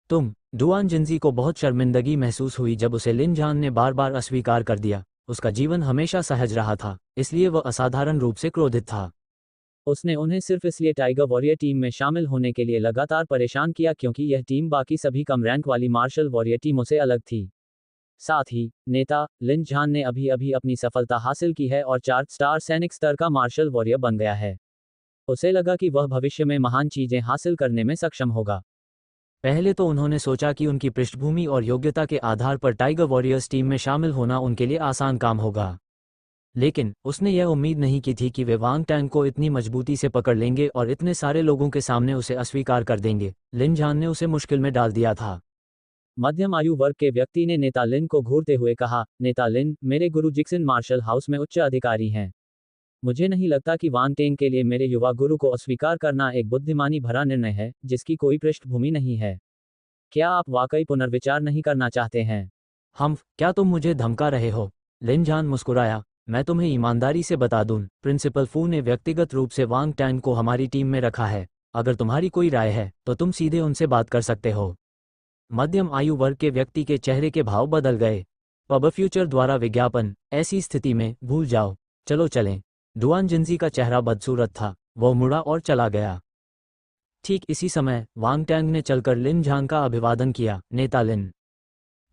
डुआन जिनजी को बहुत शर्मिंदगी महसूस हुई जब उसे लिन झान ने बार बार अस्वीकार कर दिया। उसका जीवन हमेशा सहज रहा था, इसलिए वह असाधारण रूप से क्रोधित था। उसने उन्हें सिर्फ इसलिए टाइगर वॉरियर टीम में शामिल होने के लिए लगातार परेशान किया क्योंकि यह टीम बाकी सभी कम रैंक वाली मार्शल वॉरियर टीमों से अलग थी। साथ ही नेता लिन झान ने अभी अभी अपनी सफलता हासिल की है और 4 स्टार सैनिक स्तर का मार्शल वॉरियर बन गया है। उसे लगा कि वह भविष्य में महान चीजें हासिल करने में सक्षम होगा। पहले तो उन्होंने सोचा कि उनकी पृष्ठभूमि और योग्यता के आधार पर टाइगर वॉरियर्स टीम में शामिल होना उनके लिए आसान काम होगा। लेकिन उसने यह उम्मीद नहीं की थी कि वे वांग टैंग को इतनी मजबूती से पकड़ लेंगे और इतने सारे लोगों के सामने उसे अस्वीकार कर देंगे। लिन झान ने उसे मुश्किल में डाल दिया था। मध्यम आयु वर्ग के व्यक्ति ने नेता लिन को घूरते हुए कहा, नेता लिन, मेरे गुरु जिक्सिन मार्शल हाउस में उच्च अधिकारी हैं। मुझे नहीं लगता कि वांग टैंग के लिए मेरे युवा गुरु को अस्वीकार करना एक बुद्धिमानी भरा निर्णय है जिसकी कोई पृष्ठभूमि नहीं है। क्या आप वाकई पुनर्विचार नहीं करना चाहते हैं? क्या तुम मुझे धमका रहे हो? लिन झान मुस्कुराया। मैं तुम्हें ईमानदारी से बता दूं, प्रिंसिपल फू ने व्यक्तिगत रूप से वांग टैंग को हमारी टीम में रखा है। अगर तुम्हारी कोई राय है तो तुम सीधे उनसे बात कर सकते हो। मध्यम आयु वर्ग के व्यक्ति के चेहरे के भाव बदल गए। पब फ्यूचर द्वारा विज्ञापन, ऐसी स्थिति में भूल जाओ, चलो चलें। डुआन जिनजी का चेहरा बदसूरत था। वह मुड़ा और चला गया। ठीक इसी समय वांग टैंग ने चलकर लिन झान का अभिवादन किया। नेता लिन,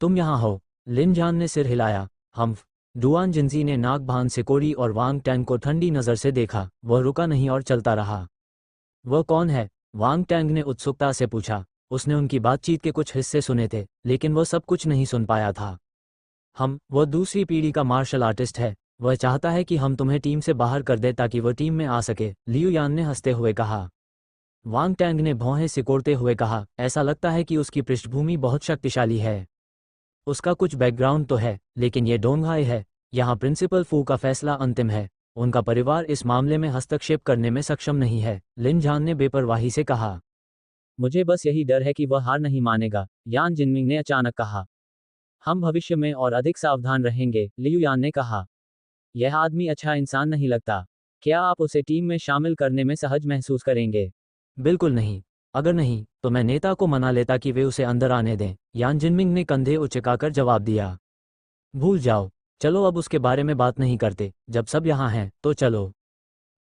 तुम यहाँ हो? लिन झान ने सिर हिलाया। डुआन जिनजी ने नाक भान सिकोड़ी और वांग टैंग को ठंडी नजर से देखा। वह रुका नहीं और चलता रहा। वह कौन है? वांग टैंग ने उत्सुकता से पूछा। उसने उनकी बातचीत के कुछ हिस्से सुने थे, लेकिन वह सब कुछ नहीं सुन पाया था। वह दूसरी पीढ़ी का मार्शल आर्टिस्ट है। वह चाहता है कि हम तुम्हें टीम से बाहर कर दे ताकि वह टीम में आ सके, लियू यान ने हंसते हुए कहा। वांग टैंग ने भौहें सिकोड़ते हुए कहा, ऐसा लगता है कि उसकी पृष्ठभूमि बहुत शक्तिशाली है। उसका कुछ बैकग्राउंड तो है, लेकिन ये डोंगहाई है। यहाँ प्रिंसिपल फू का फैसला अंतिम है। उनका परिवार इस मामले में हस्तक्षेप करने में सक्षम नहीं है, लिन झान ने बेपरवाही से कहा। मुझे बस यही डर है कि वह हार नहीं मानेगा, यान जिनमिंग ने अचानक कहा। हम भविष्य में और अधिक सावधान रहेंगे, लियू यान ने कहा। यह आदमी अच्छा इंसान नहीं लगता। क्या आप उसे टीम में शामिल करने में सहज महसूस करेंगे? बिल्कुल नहीं। अगर नहीं तो मैं नेता को मना लेता कि वे उसे अंदर आने दें। यान जिनमिंग ने कंधे उचकाकर जवाब दिया। भूल जाओ, चलो अब उसके बारे में बात नहीं करते, जब सब यहाँ हैं तो चलो।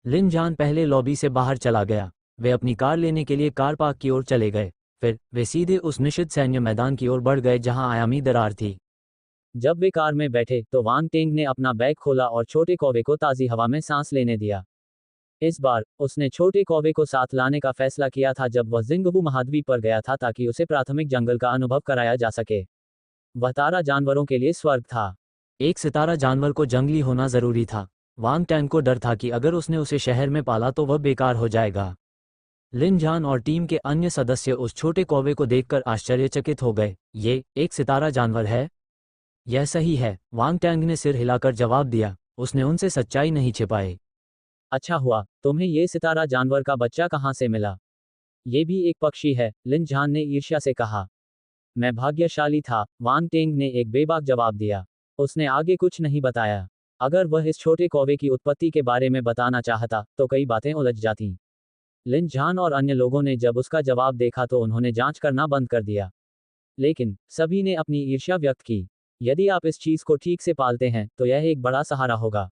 लिन जान पहले लॉबी से बाहर चला गया। वे अपनी कार लेने के लिए कार पार्क की ओर चले गए। फिर वे सीधे उस निषिद्ध सैन्य मैदान की ओर बढ़ गए जहां आयामी दरार थी। जब वे कार में बैठे तो वांग टेंग ने अपना बैग खोला और छोटे कौवे को ताज़ी हवा में सांस लेने दिया। इस बार उसने छोटे कौवे को साथ लाने का फैसला किया था जब वह जिंगबू महाद्वीप पर गया था ताकि उसे प्राथमिक जंगल का अनुभव कराया जा सके। वह तारा जानवरों के लिए स्वर्ग था। एक सितारा जानवर को जंगली होना जरूरी था। वांग टैंग को डर था कि अगर उसने उसे शहर में पाला तो वह बेकार हो जाएगा। लिन जान और टीम के अन्य सदस्य उस छोटे कौवे को देखकर आश्चर्यचकित हो गए। ये एक सितारा जानवर है? यह सही है, वांग टैंग ने सिर हिलाकर जवाब दिया। उसने उनसे सच्चाई नहीं छिपाई। अच्छा हुआ, तुम्हें ये सितारा जानवर का बच्चा कहाँ से मिला? ये भी एक पक्षी है, लिन जान ने ईर्ष्या से कहा। मैं भाग्यशाली था, वांग टेंग ने एक बेबाक जवाब दिया। उसने आगे कुछ नहीं बताया। अगर वह इस छोटे कौवे की उत्पत्ति के बारे में बताना चाहता तो कई बातें उलझ जातीं। लिन जान और अन्य लोगों ने जब उसका जवाब देखा तो उन्होंने जांच करना बंद कर दिया। लेकिन सभी ने अपनी ईर्ष्या व्यक्त की। यदि आप इस चीज को ठीक से पालते हैं तो यह एक बड़ा सहारा होगा।